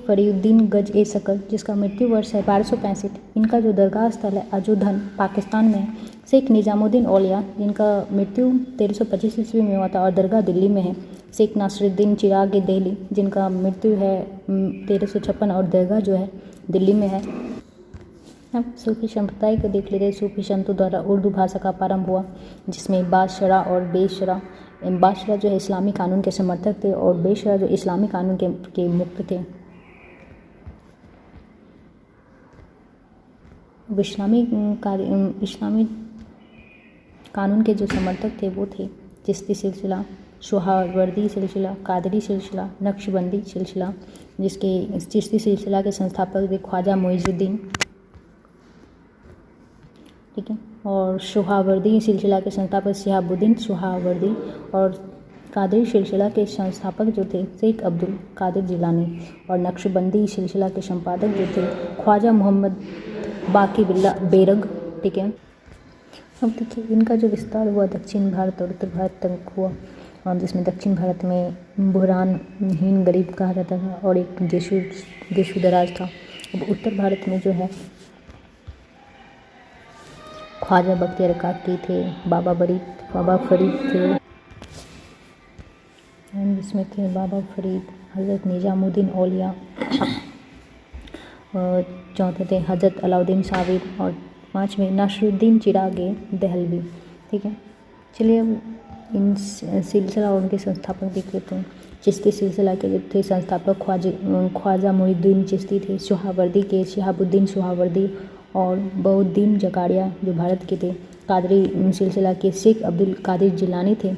फरीदुद्दीन गज ए शक्कर, जिसका मृत्यु वर्ष है 1265, इनका जो दरगाह स्थल है अजोधन पाकिस्तान में है। शेख निजामुद्दीन औलिया, जिनका मृत्यु 1325 ईस्वी में हुआ था और दरगाह दिल्ली में है। शेख नासिरुद्दीन चिराग ए दिल्ली, जिनका मृत्यु है 1356 और दरगाह जो है दिल्ली में है। अब सूफी संप्रदाय को देख लेते हैं। सूफी संतों द्वारा उर्दू भाषा का प्रारंभ हुआ, जिसमें बाशरा और बेशरा, बाशरा जो है इस्लामी कानून के समर्थक थे और बेशरा जो इस्लामी कानून के मुक्त थे। इस्लामी कानून के जो समर्थक थे वो थे चिश्ती सिलसिला, सोहरावर्दी सिलसिला, कादरी सिलसिला, नक्शबंदी सिलसिला, जिसके चिश्ती सिलसिला के संस्थापक थे ख्वाजा मुइजुद्दीन। ठीक है, और सोहरावर्दी सिलसिला के संस्थापक शिहाबुद्दीन सोहरावर्दी और कादरी सिलसिला के संस्थापक जो थे शेख अब्दुल कादिर जिलानी और नक्शबंदी सिलसिला के संपादक जो थे ख्वाजा मोहम्मद बाकी बिल्ला बेरग। ठीक है, अब देखिए इनका जो विस्तार हुआ दक्षिण भारत और उत्तर भारत तक हुआ, और जिसमें दक्षिण भारत में बुहरानहीन गरीब कहा जाता था और एक देशुदराज था। अब उत्तर भारत में जो है ख्वाजा बख्तियार काकी थे, बाबा फरीद थे, जिसमें थे बाबा फरीद, हज़रत निजामुद्दीन औलिया, और चौथे थे हज़रत अलाउद्दीन साबिर और पाँचवें नासिरुद्दीन चिरागे दहलवी। ठीक है, चलिए अब इन सिलसिला और उनके संस्थापक देख लेते हैं। चिश्ती सिलसिला के जो थे संस्थापक ख्वाजा मोहिउद्दीन चिश्ती थे, सोहरावर्दी के शिहाबुद्दीन सोहरावर्दी और बउद्दीन जकारिया जो भारत के थे। कादरी सिलसिला के शेख अब्दुल कादिर जिलानी थे।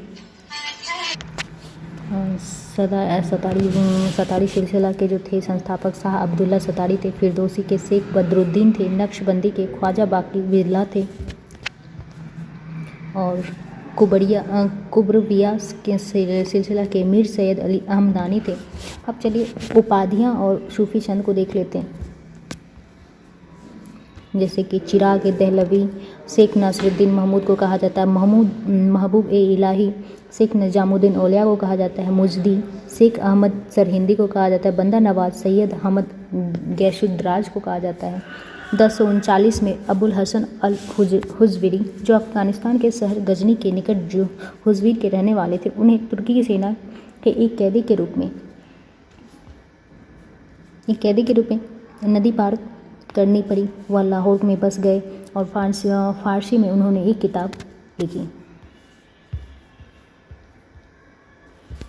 सतारी सिलसिला के जो थे संस्थापक शाह अब्दुल्ला सतारी थे। फिरदौसी के शेख बदरुद्दीन थे। नक्शबंदी के ख्वाजा बाकी बिरला थे और कुबरबिया के सिलसिला के मीर सैयद अली अहमदानी थे। अब चलिए उपाधियाँ और सूफी चंद को देख लेते हैं, जैसे कि चिराग दहलवी शेख नासिरुद्दीन महमूद को कहा जाता है, महबूब ए इलाही शेख निजामुद्दीन औलिया को कहा जाता है, मुजदी शेख अहमद सरहिंदी को कहा जाता है, बंदा नवाज सैयद अहमद गैशुद्राज को कहा जाता है। 1039 में अबुल हसन अल हुजविरी जो अफगानिस्तान के शहर गजनी के निकट जो हुजवीर के रहने वाले थे, उन्हें तुर्की की सेना के एक कैदी के रूप में नदी पार करनी पड़ी। वह लाहौर में बस गए और फारसी में उन्होंने एक किताब लिखी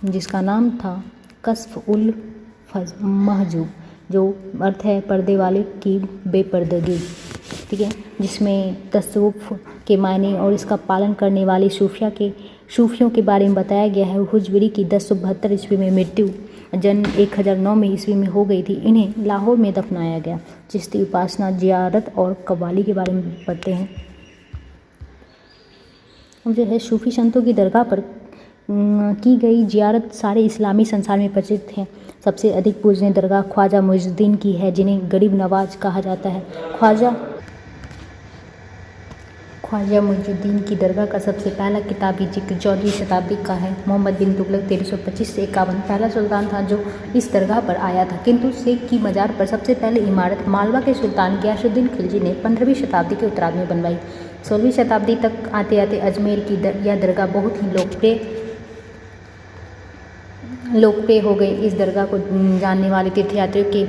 जिसका नाम था कश्फ उल महजूब, जो अर्थ है पर्दे वाले की बेपर्दगी। ठीक है, जिसमें तसव्वुफ के मायने और इसका पालन करने वाले सूफियों के बारे में बताया गया है। हुजविरी की 1072 ईस्वी में मृत्यु जन्म 1009 में ईस्वी में हो गई थी। इन्हें लाहौर में दफनाया गया। चिश्ती उपासना, जियारत और कव्वाली के बारे में पढ़ते हैं। अब जो है सूफी संतों की दरगाह पर की गई जियारत सारे इस्लामी संसार में प्रचलित है। सबसे अधिक पूजनीय दरगाह ख्वाजा मुइज़ुद्दीन की है, जिन्हें गरीब नवाज कहा जाता है। ख्वाजा मुइज़ुद्दीन की दरगाह का सबसे पहला किताबी जिक्र 14वीं शताब्दी का है। मोहम्मद बिन तुगलक 1325 से 51 पहला सुल्तान था जो इस दरगाह पर आया था, किंतु शेख की मज़ार पर सबसे पहले इमारत मालवा के सुल्तान गियासुद्दीन खिलजी ने 15वीं शताब्दी के उत्तरार्ध में बनवाई। 16वीं शताब्दी तक आते आते अजमेर की यह दरगाह बहुत ही लोकप्रिय हो गई। इस दरगाह को जानने वाले तीर्थयात्रियों के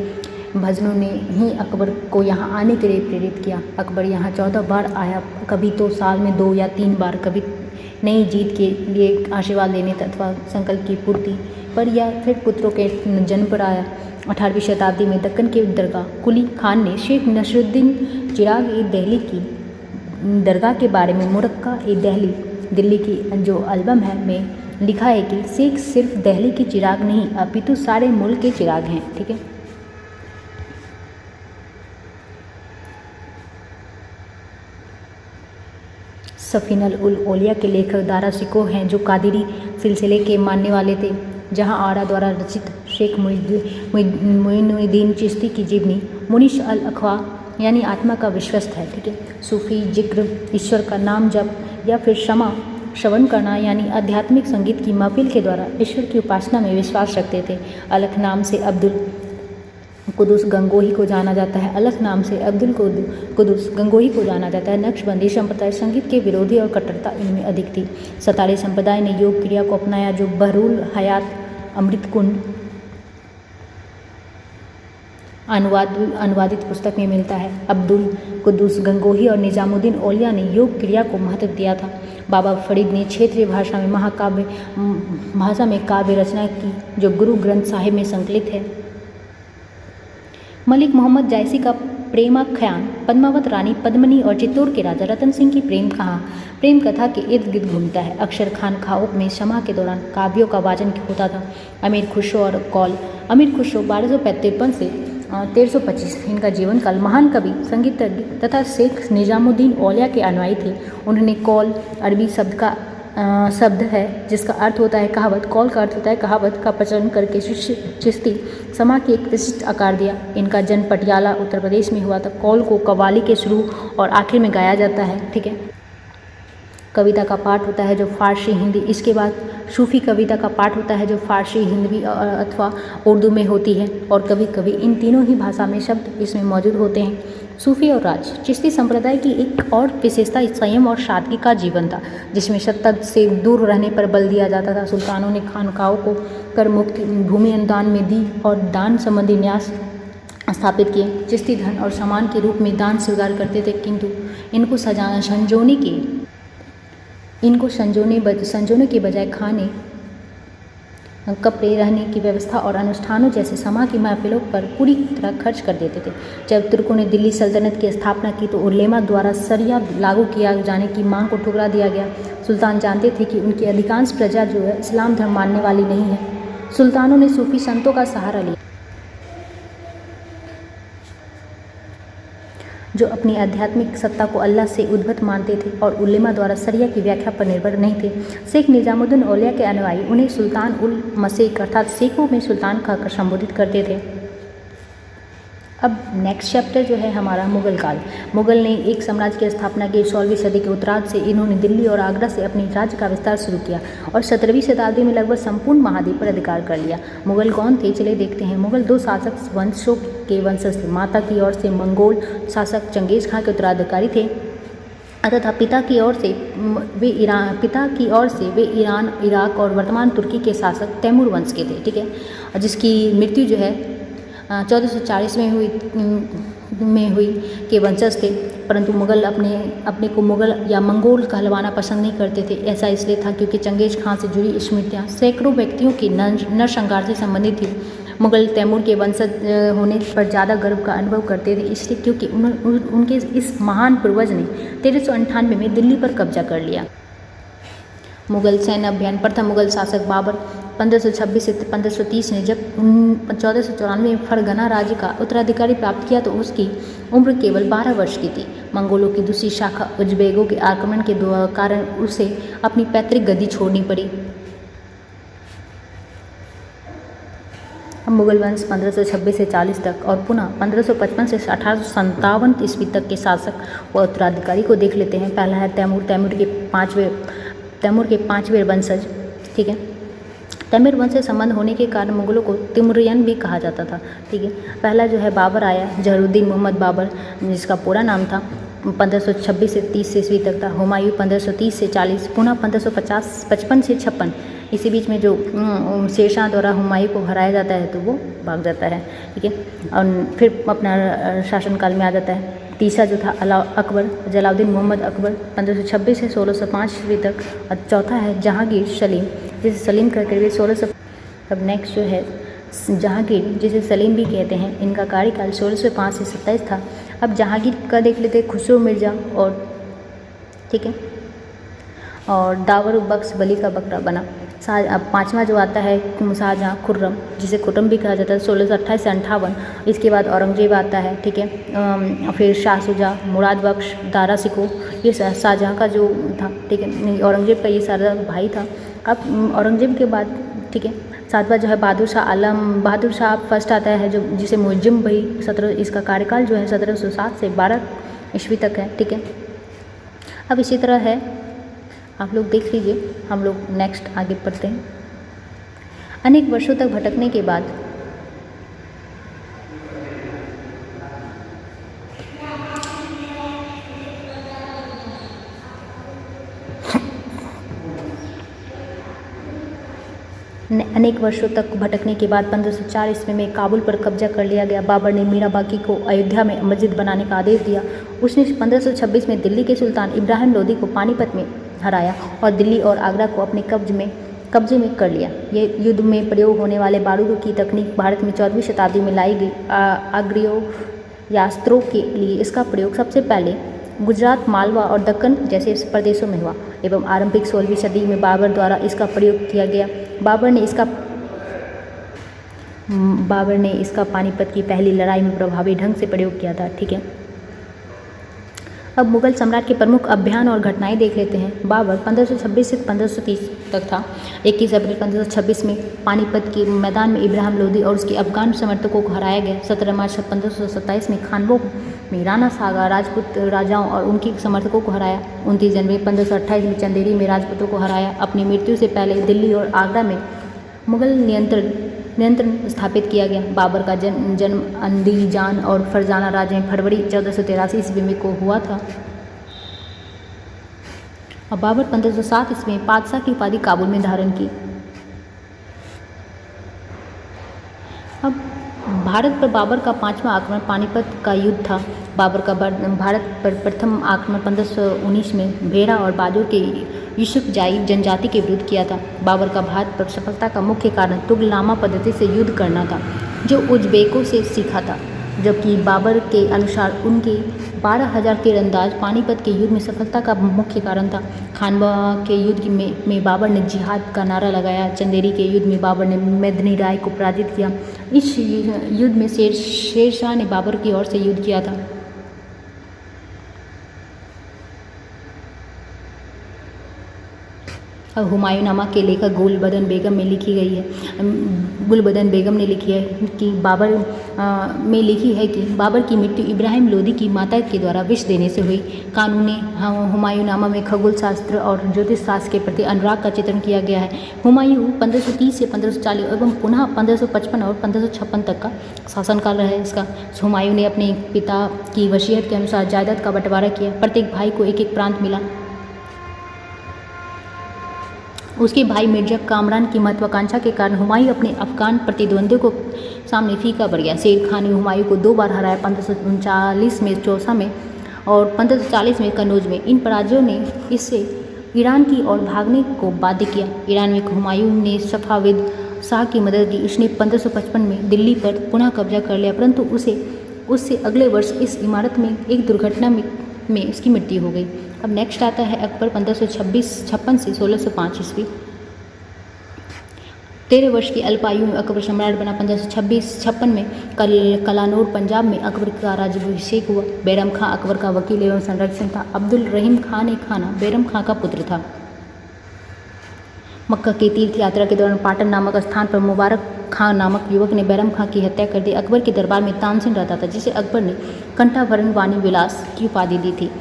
भजनों ने ही अकबर को यहाँ आने के लिए प्रेरित किया। अकबर यहाँ 14 बार आया, कभी तो साल में 2 या 3 बार, कभी नई जीत के लिए आशीर्वाद लेने अथवा संकल्प की पूर्ति पर या फिर पुत्रों के जन्म पर आया। 18वीं शताब्दी में दक्कन के दरगाह कुली खान ने शेख नसरुद्दीन चिराग ए दहली की दरगाह के बारे में मुरक्का ए दहली दिल्ली की जो एल्बम है में लिखा है कि शेख सिर्फ दहली के चिराग नहीं अपितु सारे मुल्क के चिराग हैं। ठीक है, सफीनुल औलिया के लेखक दारा शिकोह हैं, जो कादिरी सिलसिले के मानने वाले थे। जहां आरा द्वारा रचित शेख मोइनुद्दीन चिश्ती की जीवनी मुनिश अल अखवा यानी आत्मा का विश्वस्त है। ठीक है, सूफी जिक्र, ईश्वर का नाम जप या फिर श्रवण करना यानी आध्यात्मिक संगीत की महफिल के द्वारा ईश्वर की उपासना में विश्वास रखते थे। अलख नाम से अब्दुल कुदूस गंगोही को जाना जाता है। अलख नाम से अब्दुल कुदूस गंगोही को जाना जाता है। नक्शबंदी संप्रदाय संगीत के विरोधी और कट्टरता इनमें अधिक थी। सतारी संप्रदाय ने योग क्रिया को अपनाया, जो बहरूल हयात अमृत कुंड अनुवादित पुस्तक में मिलता है। अब्दुल कुदूस गंगोही और निजामुद्दीन औलिया ने योग क्रिया को महत्व दिया था। बाबा फरीद ने क्षेत्रीय भाषा में काव्य रचना की, जो गुरु ग्रंथ साहिब में संकलित है। मलिक मोहम्मद जायसी का प्रेमाख्यान पद्मावत रानी पद्मनी और चित्तौड़ के राजा रतन सिंह की प्रेम कथा के इर्द गिर्द घूमता है। अक्षर खान खाउक में शमा के दौरान काव्यों का वाचन होता था। अमीर खुसरो और कौल। अमीर खुसरो 1253 से 1325 इनका जीवन काल। महान कवि, संगीतज्ञ तथा शेख निजामुद्दीन औलिया के अनुयायी थे। उन्होंने कौल अरबी शब्द है जिसका अर्थ होता है कहावत, कौल का अर्थ होता है कहावत का प्रचलन करके चिश्ती समा के एक विशिष्ट आकार दिया। इनका जन्म पटियाला उत्तर प्रदेश में हुआ था। कौल को कव्वाली के शुरू और आखिर में गाया जाता है। ठीक है, कविता का पाठ होता है जो फारसी हिंदी, इसके बाद सूफ़ी कविता का पाठ होता है जो फारसी हिंदी अथवा उर्दू में होती है, और कभी कभी इन तीनों ही भाषा में शब्द इसमें मौजूद होते हैं। सूफ़ी और राज। चिश्ती संप्रदाय की एक और विशेषता संयम और सादगी का जीवन था, जिसमें सत्ता से दूर रहने पर बल दिया जाता था। सुल्तानों ने खानकाहों को कर मुक्ति भूमि अनुदान में दी और दान संबंधी न्यास स्थापित किए। चिश्ती धन और सामान के रूप में दान स्वीकार करते थे, किंतु इनको संजोने के बजाय खाने, कपड़े, रहने की व्यवस्था और अनुष्ठानों जैसे समा की महफिलों पर पूरी तरह खर्च कर देते थे। जब तुर्कों ने दिल्ली सल्तनत की स्थापना की तो उलेमा द्वारा शरिया लागू किया जाने की मांग को ठुकरा दिया गया। सुल्तान जानते थे कि उनकी अधिकांश प्रजा जो है इस्लाम धर्म मानने वाली नहीं है। सुल्तानों ने सूफी संतों का सहारा लिया जो अपनी आध्यात्मिक सत्ता को अल्लाह से उद्भत मानते थे और उलेमा द्वारा शरिया की व्याख्या पर निर्भर नहीं थे। शेख निजामुद्दीन औलिया के अनुयायी उन्हें सुल्तान उल मसीह अर्थात शेखों में सुल्तान कहकर संबोधित करते थे। अब नेक्स्ट चैप्टर जो है हमारा मुगल काल। मुगल ने एक साम्राज्य की स्थापना की। 16वीं सदी के उत्तरार्ध से इन्होंने दिल्ली और आगरा से अपने राज्य का विस्तार शुरू किया और 17वीं शताब्दी में लगभग संपूर्ण महाद्वीप पर अधिकार कर लिया। मुगल कौन थे, चलिए देखते हैं। मुगल दो शासक वंशों के वंशज थे। माता की ओर से मंगोल शासक चंगेज खां के उत्तराधिकारी थे तथा पिता की ओर से वे ईरान, इराक और वर्तमान तुर्की के शासक तैमूर वंश के थे। ठीक है, जिसकी मृत्यु जो है 1440 में हुई के वंशज थे, परंतु मुगल अपने को मुगल या मंगोल कहलवाना पसंद नहीं करते थे। ऐसा इसलिए था क्योंकि चंगेज खां से जुड़ी स्मृतियाँ सैकड़ों व्यक्तियों के नरसंहार से संबंधित थी। मुगल तैमूर के वंशज होने पर ज़्यादा गर्व का अनुभव करते थे, इसलिए क्योंकि उनके इस महान पूर्वज ने 1398 में दिल्ली पर कब्जा कर लिया। मुगल सैन्य अभियान। प्रथम मुगल शासक बाबर 1526 से 1530 ने जब 1494 में फरगना राज्य का उत्तराधिकारी प्राप्त किया तो उसकी उम्र केवल 12 वर्ष की थी। मंगोलों की दूसरी शाखा उज़्बेकों के आक्रमण के कारण उसे अपनी पैतृक गद्दी छोड़नी पड़ी। मुगल वंश 1526 से 40 तक और पुनः 1555 से 1857 ईस्वी तक के शासक व उत्तराधिकारी को देख लेते हैं। पहला है तैमूर। तैमूर के पांचवें वंशज। ठीक है, तैमूर वंश से संबंध होने के कारण मुगलों को तिमुरियन भी कहा जाता था। ठीक है, पहला जो है बाबर आया, जहरुद्दीन मोहम्मद बाबर, जिसका पूरा नाम था 1526 से 30 ईस्वी तक था। हुमायूं 1530 से 40, पुनः 1555 से 56। इसी बीच में जो शेरशाह द्वारा हुमायूं को हराया जाता है तो वो भाग जाता है। ठीक है, और फिर अपना शासनकाल में आ जाता है। तीसरा जो था अकबर, जलालुद्दीन मोहम्मद अकबर 1526 से 1605 ईस्वी तक। और चौथा है जहांगीर सलीम, जिसे सलीम कहते हुए 1600। अब नेक्स्ट जो है जहांगीर, जिसे सलीम भी कहते हैं, इनका कार्यकाल 1605 से 27 था। अब जहांगीर का देख लेते हैं। खुसरो मिर्जा और ठीक है, और दावर बख्श बली का बकरा बना। अब पाँचवा जो आता है शाहजहाँ खुर्रम, जिसे खुर्रम भी कहा जाता है, 1628 से 58। इसके बाद औरंगजेब आता है। ठीक है, फिर शाह शुजा, मुराद बख्श, दारा शिकोह, ये शाहजहाँ का जो था। ठीक है, औरंगजेब का ये सारा भाई था। अब औरंगजेब के बाद ठीक है, सातवां जो है बहादुर शाह फर्स्ट आता है, जो जिसे मुअज्जम भाई 17, इसका कार्यकाल जो है 1707 से 12 ईस्वी तक है। ठीक है, अब इसी तरह है, आप लोग देख लीजिए। हम लोग नेक्स्ट आगे बढ़ते हैं। अनेक वर्षों तक भटकने के बाद अनेक वर्षों तक भटकने के बाद 1504 ईस्वी में काबुल पर कब्जा कर लिया गया। बाबर ने मीरा बाकी को अयोध्या में मस्जिद बनाने का आदेश दिया। उसने 1526 में दिल्ली के सुल्तान इब्राहिम लोदी को पानीपत में हराया और दिल्ली और आगरा को अपने कब्जे में कर लिया। ये युद्ध में प्रयोग होने वाले बारूद की तकनीक भारत में 14वीं शताब्दी में लाई गई। आग्नेयास्त्रों के लिए इसका प्रयोग सबसे पहले गुजरात, मालवा और दक्कन जैसे प्रदेशों में हुआ एवं आरंभिक 16वीं सदी में बाबर द्वारा इसका प्रयोग किया गया। बाबर ने इसका बाबर ने इसका पानीपत की पहली लड़ाई में प्रभावी ढंग से प्रयोग किया था। ठीक है, अब मुगल सम्राट के प्रमुख अभियान और घटनाएं देख लेते हैं। बाबर 1526 से 1530 तक था। 21 अप्रैल 1526 में पानीपत के मैदान में इब्राहिम लोदी और उसके अफगान समर्थकों को हराया गया। 17 मार्च 1527 में खानवो में राणा सागा राजपूत राजाओं और उनके समर्थकों को हराया। 29 जनवरी 1528 में चंदेरी में राजपूतों को हराया। अपनी मृत्यु से पहले दिल्ली और आगरा में मुगल नियंत्रण स्थापित किया गया। बाबर का जन्म अंदीजान और फरजाना राज्य में फरवरी 1483 ईस्वी में को हुआ था। और बाबर 1507 ईस्वी में पातशाह की उपाधि काबुल में धारण की। अब भारत पर बाबर का 5वां आक्रमण पानीपत का युद्ध था। बाबर का भारत पर प्रथम आक्रमण 1519 में भेड़ा और बाजों के यूसुफजाई जनजाति के विरुद्ध किया था। बाबर का भारत पर सफलता का मुख्य कारण तुगलनामा पद्धति से युद्ध करना था, जो उज़्बेकों से सीखा था, जबकि बाबर के अनुसार उनके 12,000 तीरंदाज पानीपत के युद्ध में सफलता का मुख्य कारण था। खानवा के युद्ध में बाबर ने जिहाद का नारा लगाया। चंदेरी के युद्ध में बाबर ने मेदिनी राय को पराजित किया। इस युद्ध में शेरशाह ने बाबर की ओर से युद्ध किया था। हुमायूंनामा के लेखक गुलबदन बेगम में लिखी गई है। गुलबदन बेगम ने लिखी है कि बाबर की मृत्यु इब्राहिम लोदी की माता के द्वारा विष देने से हुई। कानूनी हुमायूंनामा में खगोल शास्त्र और ज्योतिष शास्त्र के प्रति अनुराग का चित्रण किया गया है। हुमायूं 1530 से 1540 एवं पुनः 1555 और 1556 तक का शासनकाल रहा है इसका। हुमायूं ने अपने पिता की वसीयत के अनुसार जायदाद का बंटवारा किया। प्रत्येक भाई को एक एक प्रांत मिला। उसके भाई मिर्जा कामरान की महत्वाकांक्षा के कारण हुमायूं अपने अफगान प्रतिद्वंदियों को सामने फीका पड़ गया। शेर खान ने हुमायूं को 2 बार हराया, 1539 में चौसा में और 1540 में कन्नौज में। इन पराजयों ने इससे ईरान की ओर भागने को बाध्य किया। ईरान में हुमायूं ने सफाविद शाह की मदद की। उसने 1555 में दिल्ली पर पुनः कब्जा कर लिया, परंतु उससे अगले वर्ष इस इमारत में एक दुर्घटना में उसकी मृत्यु हो गई। अब नेक्स्ट आता है अकबर 1556 से 1605 ईस्वी। 13 वर्ष की अल्पायु में अकबर सम्राट बना। 1556 में कलानौर पंजाब में अकबर का राज्याभिषेक हुआ। बैरम खां अकबर का वकील एवं संरक्षक था। अब्दुल रहीम खान ए खाना बैरम खां का पुत्र था। मक्का की तीर्थ यात्रा के दौरान पाटन नामक स्थान पर मुबारक खां नामक युवक ने बैरम खां की हत्या कर दी। अकबर के दरबार में तानसेन रहता था, जिसे अकबर ने कंठाभरण वाणी विलास की उपाधि दी थी।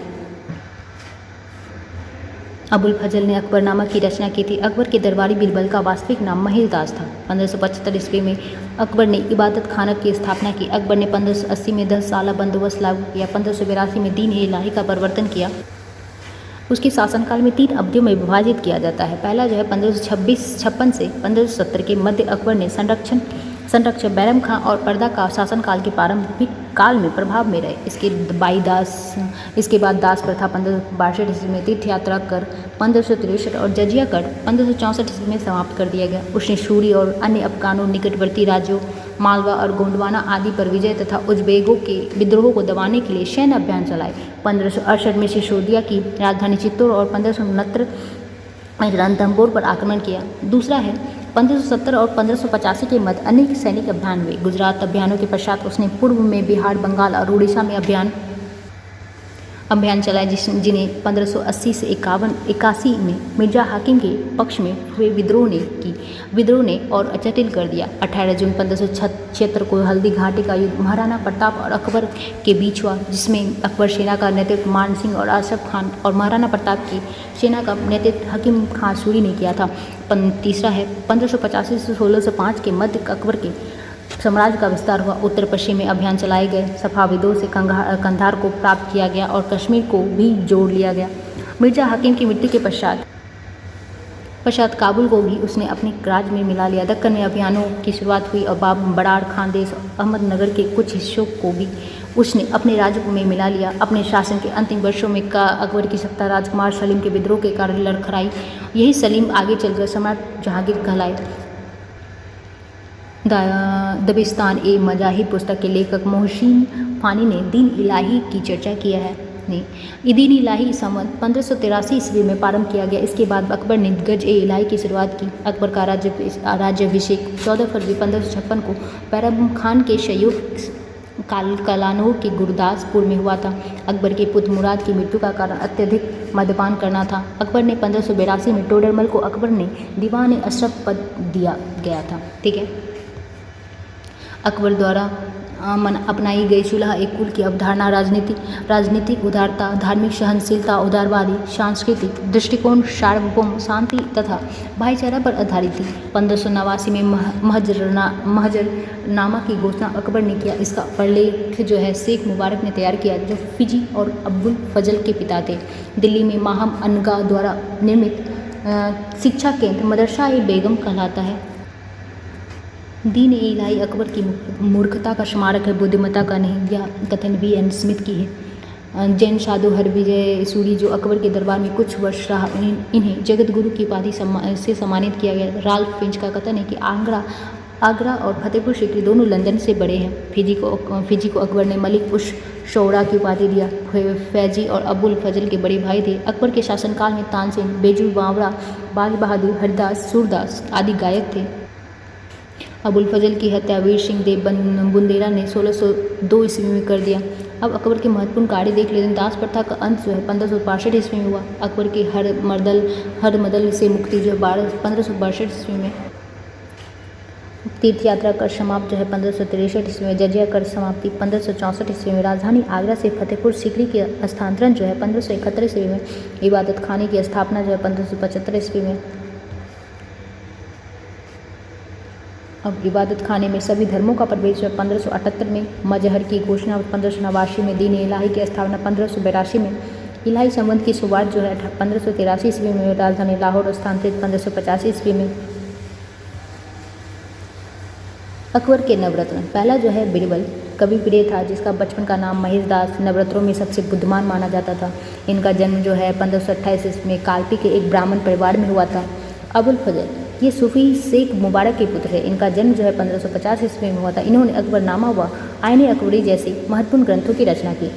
अबुल फजल ने अकबरनामा की रचना की थी। अकबर के दरबारी बीरबल का वास्तविक नाम महेशदास था। 1575 ईस्वी में अकबर ने इबादत खाना की स्थापना की। अकबर ने 1580 में 10 साला बंदोबस्त लागू किया। 1582 में दीन ए इलाही का परिवर्तन किया। उसके शासनकाल में 3 अवधियों में विभाजित किया जाता है। पहला जो है 1556 से 1570 के मध्य अकबर ने संरक्षक बैरम खां और पर्दा का शासनकाल के प्रारंभिक काल में प्रभाव में रहे। इसके बाद दास प्रथा 1562 ईस्वी में तीर्थ यात्रा कर 1563 और जजिया कर 1564 ईस्वी में समाप्त कर दिया गया। उसने सूरी और अन्य अफगानों निकटवर्ती राज्यों मालवा और गोंडवाना आदि पर विजय तथा उज़्बेकों के विद्रोह को दबाने के लिए सैन्य अभियान चलाए। 1568 में सिसोदिया की राजधानी चित्तौड़ और 1569 में रणथंभौर पर आक्रमण किया। दूसरा है 1570 और 1585 के मध्य अनेक सैनिक अभियान हुए। गुजरात अभियानों के पश्चात उसने पूर्व में बिहार, बंगाल और उड़ीसा में अभियान चलाए, जिन्हें 1580 से 81 में मिर्जा हाकिम के पक्ष में हुए विद्रोह ने और जटिल कर दिया। 18 जून 1576 को हल्दी घाटी का युद्ध महाराणा प्रताप और अकबर के बीच हुआ, जिसमें अकबर सेना का नेतृत्व मान सिंह और आसफ खान और महाराणा प्रताप की सेना का नेतृत्व हकीम खां सूरी ने किया था। तीसरा है 1585 से 1605 के मध्य अकबर के साम्राज्य का विस्तार हुआ। उत्तर पश्चिम में अभियान चलाए गए। सफाविदों से कंधार को प्राप्त किया गया और कश्मीर को भी जोड़ लिया गया। मिर्जा हाकिम की मृत्यु के पश्चात काबुल को भी उसने अपने राज्य में मिला लिया। दक्कन में अभियानों की शुरुआत हुई और बड़ार खानदेश अहमदनगर के कुछ हिस्सों को भी उसने अपने राज्य में मिला लिया। अपने शासन के अंतिम वर्षों में अकबर की सत्ता राजकुमार सलीम के विद्रोह के कारण लड़खड़ाई। यही सलीम आगे चलकर सम्राट जहांगीर कहलाए। दबिस्तान ए मजाहिब पुस्तक के लेखक मोहसिन फानी ने दीन इलाही की चर्चा किया है। ने ईदीन इलाही संवत 1583 ईस्वी में प्रारंभ किया गया। इसके बाद अकबर ने गज ए इलाही की शुरुआत की। अकबर का राज्याभिषेक 14 फरवरी 1556 को पैरम खान के सहयोग कलानौर के गुरदासपुर में हुआ था। अकबर के पुत्र मुराद की मृत्यु का कारण अत्यधिक मद्यपान करना था। अकबर ने 1582 में टोडरमल को अकबर ने दीवान अशरफ पद दिया गया था। ठीक है, अकबर द्वारा अपनाई गई सुलह एक कुल की अवधारणा राजनीतिक उदारता, धार्मिक सहनशीलता, उदारवादी सांस्कृतिक दृष्टिकोण, सार्वभौम शांति तथा भाईचारा पर आधारित थी। 1589 में महजरनामा की घोषणा अकबर ने किया। इसका प्रलेख जो है शेख मुबारक ने तैयार किया, जो फिजी और अब्दुल फजल के पिता थे। दिल्ली में माहम अनगा द्वारा निर्मित शिक्षा केंद्र मदरसा ए बेगम कहलाता है। दीन ए इलाही अकबर की मूर्खता का स्मारक है, बुद्धिमत्ता का नहीं। यह कथन बी एन स्मिथ की है। जैन साधु हरविजय सूरी जो अकबर के दरबार में कुछ वर्ष रहा, इन्हें जगत गुरु की उपाधि से सम्मानित किया गया। राल्फ फिंच का कथन है कि आगरा और फतेहपुर सीकरी दोनों लंदन से बड़े हैं। फिजी को अकबर ने मलिक उश शौरा की उपाधि दिया। फैजी और अबुल फजल के बड़े भाई थे। अकबर के शासनकाल में तानसेन, बेजू बावरा, बाज बहादुर, हरदास, सूरदास आदि गायक थे। अबुल फजल की हत्या वीर सिंह देव बुंदेला ने 1602 ईस्वी में कर दिया। अब अकबर के महत्वपूर्ण कार्य देख लेते हैं। दास प्रथा का अंत जो है 1562 ईस्वी में हुआ। अकबर के हरमदल से मुक्ति जो है 1562 ईस्वी में। तीर्थ यात्रा कर समाप्त जो है 1563 ईस्वी में। जजिया कर समाप्ति 1564 ईस्वी में। राजधानी आगरा से फतेहपुर सीकरी के स्थानांतरण जो है 1571 ईस्वी में। इबादत खाने की स्थापना जो है 1575 ईस्वी में। अब इबादत खाने में सभी धर्मों का प्रवेश 1578 में। मजहर की घोषणा 1589 में। दीन इलाही की स्थापना 1582 में। इलाही संबंध की शुरुआत जो है 1583 ईस्वी में। राजधानी लाहौर स्थानांतरित 1585 ईस्वी में। अकबर के नवरत्न, पहला जो है बिरबल कवि प्रिय था, जिसका बचपन का नाम महेश दास नवरत्नों में सबसे बुद्धिमान माना जाता था। इनका जन्म जो है 1528 ईस्वी में कालपी के एक ब्राह्मण परिवार में हुआ था। अबुल फजल ये सूफी शेख मुबारक के पुत्र है। इनका जन्म जो है 1550 ईस्वी में हुआ था। इन्होंने अकबरनामा व आईन अकबरी जैसे महत्वपूर्ण ग्रंथों की रचना की।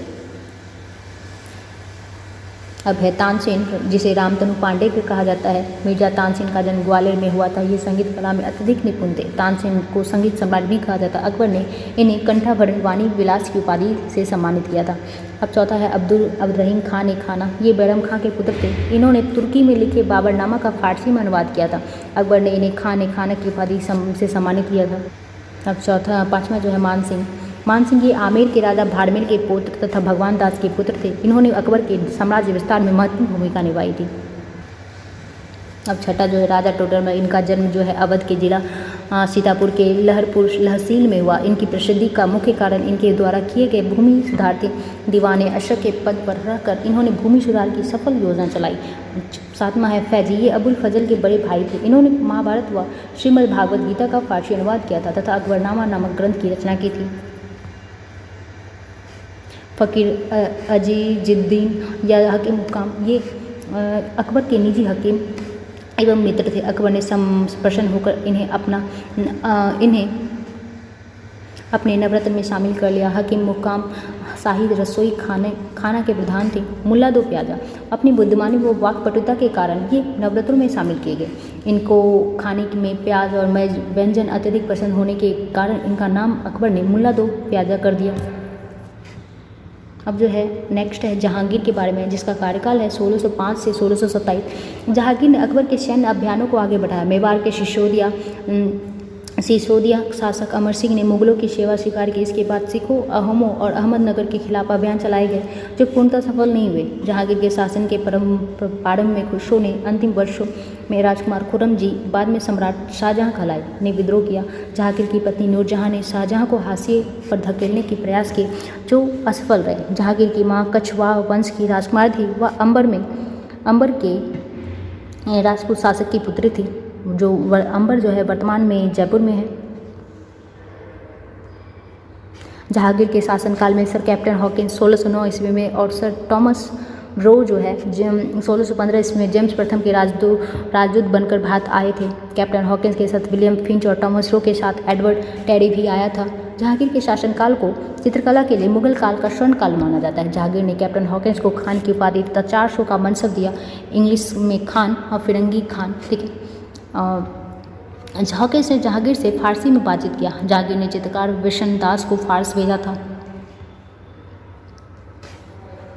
अब है तानसेन, जिसे रामतनु पांडे भी कहा जाता है। मिर्जा तानसेन का जन्म ग्वालियर में हुआ था। ये संगीत कला में अत्यधिक निपुण थे। तानसेन को संगीत सम्राट भी कहा जाता। अकबर ने इन्हें कंठाभरण वाणी विलास की उपाधि से सम्मानित किया था। अब चौथा है अब्दुल-रहीम खान ए खाना। ये बैरम खां के पुत्र थे। इन्होंने तुर्की में लिखे बाबरनामा का फारसी में अनुवाद किया था। अकबर ने इन्हें खान ए खाना की उपाधि से सम्मानित किया था। अब पाँचवा जो है मानसिंह ये आमेर के राजा भाड़मेर के पौत्र तथा भगवान दास के पुत्र थे। इन्होंने अकबर के साम्राज्य विस्तार में महत्वपूर्ण भूमिका निभाई थी। अब छठा जो है राजा टोडरमल। इनका जन्म जो है अवध के जिला सीतापुर के लहसील में हुआ। इनकी प्रसिद्धि का मुख्य कारण इनके द्वारा किए गए भूमि सुधार थे। दीवान अशरफ के पद पर रहकर इन्होंने भूमि सुधार की सफल योजना चलाई। सातवां है फैजी, ये अबुल फजल के बड़े भाई थे। इन्होंने महाभारत व श्रीमद् भागवत गीता का फारसी अनुवाद किया था तथा अकबरनामा नामक ग्रंथ की रचना की थी। फ़कीर अजीजुद्दीन या हकीम मुकाम, ये अकबर के निजी हकीम एवं मित्र थे। अकबर ने प्रसन्न होकर इन्हें अपने नवरत्न में शामिल कर लिया। हकीम मुकाम शाही रसोई खाना के प्रधान थे। मुल्ला दो प्याजा, अपनी बुद्धिमानी व वाक्पटुता के कारण ये नवरत्नों में शामिल किए गए। इनको खाने में प्याज और व्यंजन अत्यधिक पसंद होने के कारण इनका नाम अकबर ने मुल्ला दो प्याजा कर दिया। अब जो है नेक्स्ट है जहांगीर के बारे में, जिसका कार्यकाल है 1605 से 1627। जहांगीर ने अकबर के सैन्य अभियानों को आगे बढ़ाया। मेवाड़ के सिसोदिया शासक अमर सिंह ने मुगलों की सेवा स्वीकार की। इसके बाद सिखों, अहोमों और अहमदनगर के खिलाफ अभियान चलाए गए, जो पूर्णतः सफल नहीं हुए। जहांगीर के शासन के प्रारंभ में खुसरो ने अंतिम वर्षों में राजकुमार खुर्रम जी, बाद में सम्राट शाहजहां कहलाए, ने विद्रोह किया। जहांगीर की पत्नी नूरजहां ने शाहजहां को हाशिए पर धकेलने के प्रयास किए, जो असफल रहे। जहांगीर की मां कछवाह वंश की राजकुमार थी। वह अंबर के राजपूत शासक की पुत्री थी। अंबर जो है वर्तमान में जयपुर में है। जहांगीर के शासनकाल में सर कैप्टन हॉकिंस 1609 ईस्वी में और सर टॉमस रो जो है 1615 ईस्वी में जेम्स प्रथम के राजदूत बनकर भारत आए थे। कैप्टन हॉकिंस के साथ विलियम फिंच और टॉमस रो के साथ एडवर्ड टेरी भी आया था। जहांगीर के शासनकाल को चित्रकला के लिए मुगल काल का स्वर्ण काल माना जाता है। जहांगीर ने कैप्टन हॉकिंस को खान की उपाधि तथा 400 का मनसब दिया, इंग्लिश में खान और फिरंगी खान, ठीक है। हॉकिंस ने जहांगीर से फारसी में बातचीत किया। जहांगीर ने चित्रकार विशन दास को फारस भेजा था।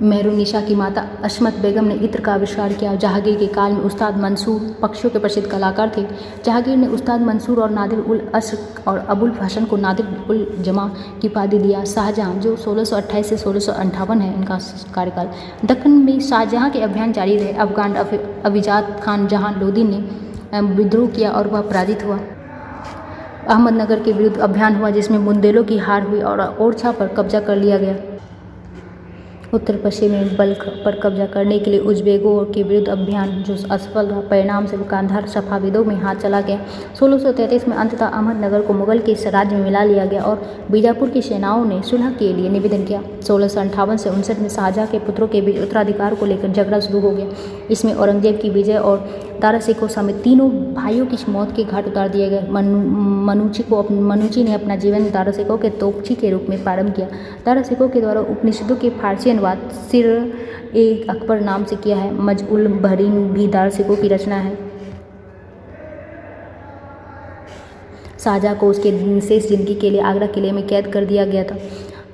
मेहरुन्निसा की माता अशमत बेगम ने इत्र का आविष्कार किया। जहांगीर के काल में उस्ताद मंसूर पक्षियों के प्रसिद्ध कलाकार थे। जहांगीर ने उस्ताद मंसूर और नादिर उल असर और अबुल हसन को नादिर उल जमा की उपाधि दिया। शाहजहां, जो 1628 से 1658 है इनका कार्यकाल, दक्कन में शाहजहां के अभियान जारी रहे। अफगान अभिजात खान जहां लोदी ने विद्रोह किया और वह पराजित हुआ। अहमदनगर के विरुद्ध अभियान हुआ जिसमें बुंदेलों की हार हुई और ओरछा पर कब्जा कर लिया गया। उत्तर पश्चिम में बल्ख पर कब्जा करने के लिए उज़्बेकों के विरुद्ध अभियान जो असफल रहा, परिणाम से कांधार सफाविदों में हाथ चला गया। 1633 में अंततः अहमदनगर को मुगल के राज्य में मिला लिया गया और बीजापुर की सेनाओं ने सुलह के लिए निवेदन किया। 1658 से 59 में शाहजहां के पुत्रों के बीच उत्तराधिकार को लेकर झगड़ा शुरू हो गया। इसमें औरंगजेब की विजय और दारा शिकोह समेत तीनों भाइयों की मौत के घाट उतार दिए गए। मनुची ने अपना जीवन दारा शिकोह के तोपची के रूप में प्रारंभ किया। दारा शिकोह के द्वारा उपनिषदों के फारसी अनुवाद सिर ए अकबर नाम से किया है। मजउल बहरीन भी दारा शिकोह की रचना है। शाहजहां को उसके शेष जिंदगी के लिए आगरा किले में कैद कर दिया गया था।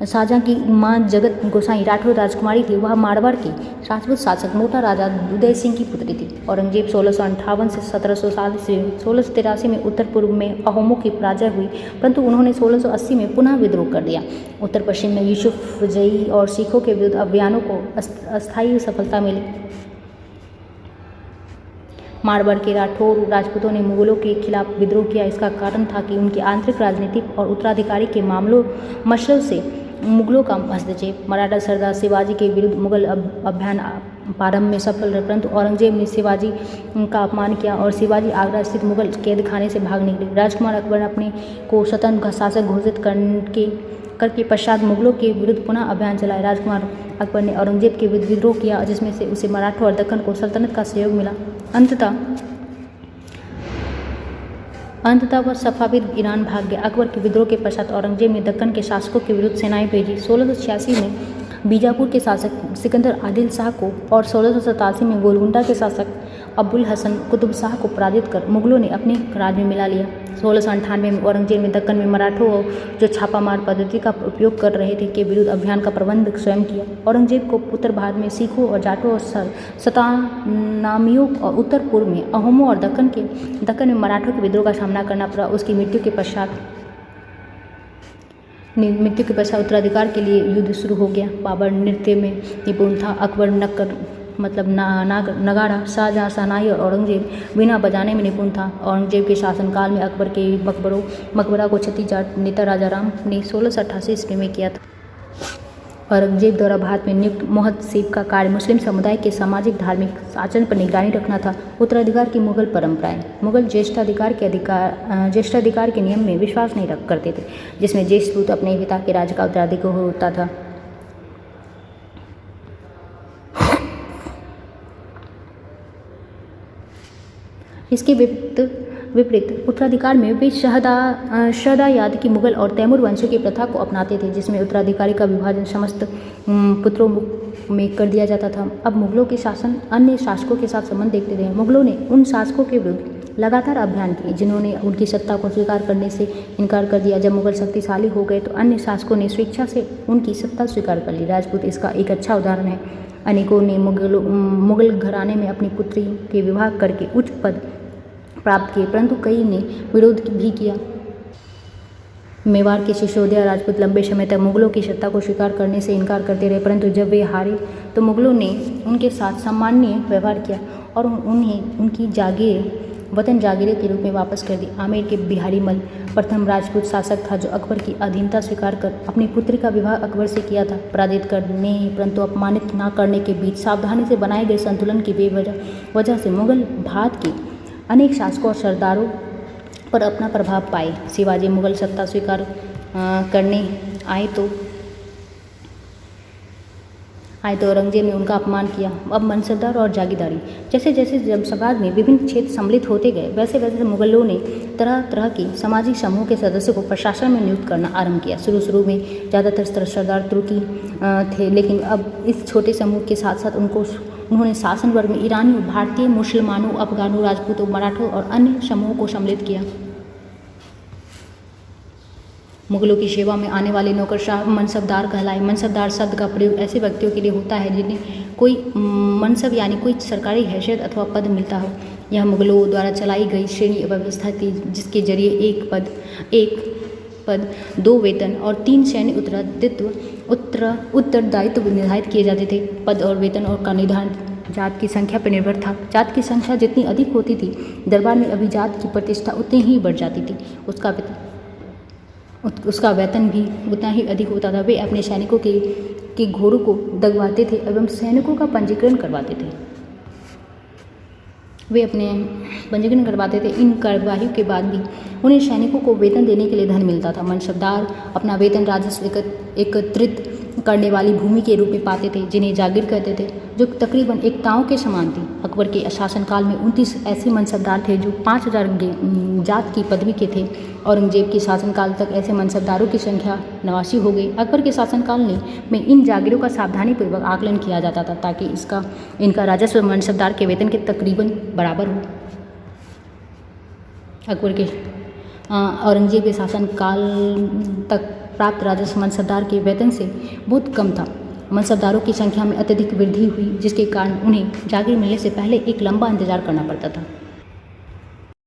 शाहजहां की मां जगत गोसाई राठौर राजकुमारी थी। वह मारवाड़ के राजपूत शासक मोटा राजा उदय सिंह की पुत्री थी। औरंगजेब 1658 से 1707 से 1683 में उत्तर पूर्व में अहोमों की पराजय हुई, परंतु उन्होंने 1680 में पुनः विद्रोह कर दिया। उत्तर पश्चिम में यूसुफ जई और सिखों के विरुद्ध अभियानों को अस्थायी सफलता मिली। मारवाड़ के राठौर राजपूतों ने मुगलों के खिलाफ विद्रोह किया। इसका कारण था कि उनकी आंतरिक राजनीतिक और उत्तराधिकारी के मसलों से मुगलों का हस्तक्षेप। मराठा सरदार शिवाजी के विरुद्ध मुगल अभियान प्रारंभ में सफल रहे, परंतु औरंगजेब ने शिवाजी का अपमान किया और शिवाजी आगरा स्थित मुगल कैद खाने से भाग निकले। राजकुमार अकबर ने अपने को स्वतंत्र शासक घोषित करके पश्चात मुगलों के विरुद्ध पुनः अभियान चलाया। राजकुमार अकबर ने औरंगजेब के विरुद्ध विद्रोह किया जिसमें से उसे मराठा और दक्कन को सल्तनत का सहयोग मिला। अंततः वह सफाविद ईरान भाग गया। अकबर के विद्रोह के पश्चात औरंगजेब ने दक्कन के शासकों के विरुद्ध सेनाएं भेजी। 1686 में बीजापुर के शासक सिकंदर आदिल शाह को और 1687 में गोलकुंडा के शासक अबुल हसन कुतुब शाह को पराजित कर मुगलों ने अपने राज्य में मिला लिया। 1698 में औरंगजेब ने दक्कन में मराठों जो छापामार पद्धति का उपयोग कर रहे थे के विरुद्ध अभियान का प्रबंध स्वयं किया। औरंगजेब को उत्तर भारत में सिखों और जाटों और सतानामियों और उत्तर पूर्व में अहोमों और दक्कन में मराठों के विद्रोह का सामना करना पड़ा। उसकी मृत्यु के पश्चात उत्तराधिकार के लिए युद्ध शुरू हो गया। बाबर नृत्य में निपुण था। अकबर नगाड़ा, शाहजहां शहनाई और औरंगजेब वीणा बजाने में निपुण था। औरंगजेब के शासनकाल में अकबर के मकबरा को छत्तीसगढ़ नेता राजाराम ने 1688 ईस्वी में किया था। औरंगजेब द्वारा भारत में नियुक्त मुहद्दसिब का कार्य मुस्लिम समुदाय के सामाजिक धार्मिक आचरण पर निगरानी रखना था। उत्तराधिकार की मुगल परंपराएं। मुगल ज्येष्ठाधिकार के नियम में विश्वास नहीं करते थे, जिसमें ज्येष्ठ पुत्र अपने पिता के राज्य का उत्तराधिकारी होता था। इसके विपरीत उत्तराधिकार में वे शहदायाद की मुगल और तैमूर वंशों की प्रथा को अपनाते थे, जिसमें उत्तराधिकारी का विभाजन समस्त पुत्रों में कर दिया जाता था। अब मुगलों के शासन अन्य शासकों के साथ संबंध देखते थे। मुगलों ने उन शासकों के विरुद्ध लगातार अभियान किए जिन्होंने उनकी सत्ता को स्वीकार करने से इनकार कर दिया। जब मुगल शक्तिशाली हो गए तो अन्य शासकों ने स्वेच्छा से उनकी सत्ता स्वीकार कर ली। राजपूत इसका एक अच्छा उदाहरण है। अनेकों ने मुगल घराने में अपनी पुत्री के विवाह करके उच्च पद प्राप्त किए, परंतु कई ने विरोध भी किया। मेवाड़ के सिसोदिया राजपूत लंबे समय तक मुगलों की सत्ता को स्वीकार करने से इनकार करते रहे, परंतु जब वे हारे तो मुगलों ने उनके साथ सम्माननीय व्यवहार किया और उन्हें उनकी वतन जागीरें के रूप में वापस कर दी। आमेर के बिहारी मल प्रथम राजपूत शासक था जो अकबर की अधीनता स्वीकार कर अपनी पुत्री का विवाह अकबर से किया था। पराजित करने परंतु अपमानित न करने के बीच सावधानी से बनाए गए संतुलन की वजह से मुगल भारत के अनेक शासकों और सरदारों पर अपना प्रभाव पाए। शिवाजी मुगल सत्ता स्वीकार करने आए तो आए तो औरंगजेब ने उनका अपमान किया। अब मनसबदार और जागीरदारी, जैसे जैसे जब समाज में विभिन्न क्षेत्र सम्मिलित होते गए, वैसे वैसे मुगलों ने तरह तरह के सामाजिक समूह के सदस्यों को प्रशासन में नियुक्त करना आरंभ किया। शुरू में ज़्यादातर सरदार तुर्की थे, लेकिन अब इस छोटे समूह के साथ साथ उन्होंने शासन वर्ग में ईरानी, भारतीय, मुसलमानों, अफगानों, राजपूतों, मराठों और अन्य समूहों को सम्मिलित किया। मुगलों की सेवा में आने वाले नौकरशाह मनसबदार कहलाए। मनसबदार शब्द का प्रयोग ऐसे व्यक्तियों के लिए होता है जिन्हें कोई मनसब यानी कोई सरकारी हैसियत अथवा पद मिलता हो। यह मुगलों द्वारा चलाई गई श्रेणी व्यवस्था थी, जिसके जरिए एक पद 2 वेतन और 3 सैन्य उत्तरदायित्व निर्धारित किए जाते थे। पद और वेतन और का निर्धारण जात की संख्या पर निर्भर था। जात की संख्या जितनी अधिक होती थी, दरबार में अभिजात की प्रतिष्ठा उतनी ही बढ़ जाती थी। उसका वेतन भी उतना ही अधिक होता था। वे अपने सैनिकों के घोड़ों को दगवाते थे एवं सैनिकों का पंजीकरण करवाते थे। इन कार्यवाहियों के बाद भी उन्हें सैनिकों को वेतन देने के लिए धन मिलता था। मनसबदार अपना वेतन राजस्व एकत्रित करने वाली भूमि के रूप में पाते थे, जिन्हें जागीर कहते थे, जो तकरीबन एक ताव के समान थी। अकबर के शासनकाल में 29 ऐसे मनसबदार थे जो 5000 जात की पदवी के थे। औरंगजेब के शासनकाल तक ऐसे मनसबदारों की संख्या 89 हो गई। अकबर के शासनकाल में इन जागीरों का सावधानीपूर्वक आकलन किया जाता था ताकि इनका राजस्व मनसबदार के वेतन के तकरीबन बराबर हो। औरंगजेब के शासनकाल तक प्राप्त राजस्व मनसबदार के वेतन से बहुत कम था। मनसबदारों की संख्या में अत्यधिक वृद्धि हुई, जिसके कारण उन्हें जागीर मिलने से पहले एक लंबा इंतजार करना पड़ता था।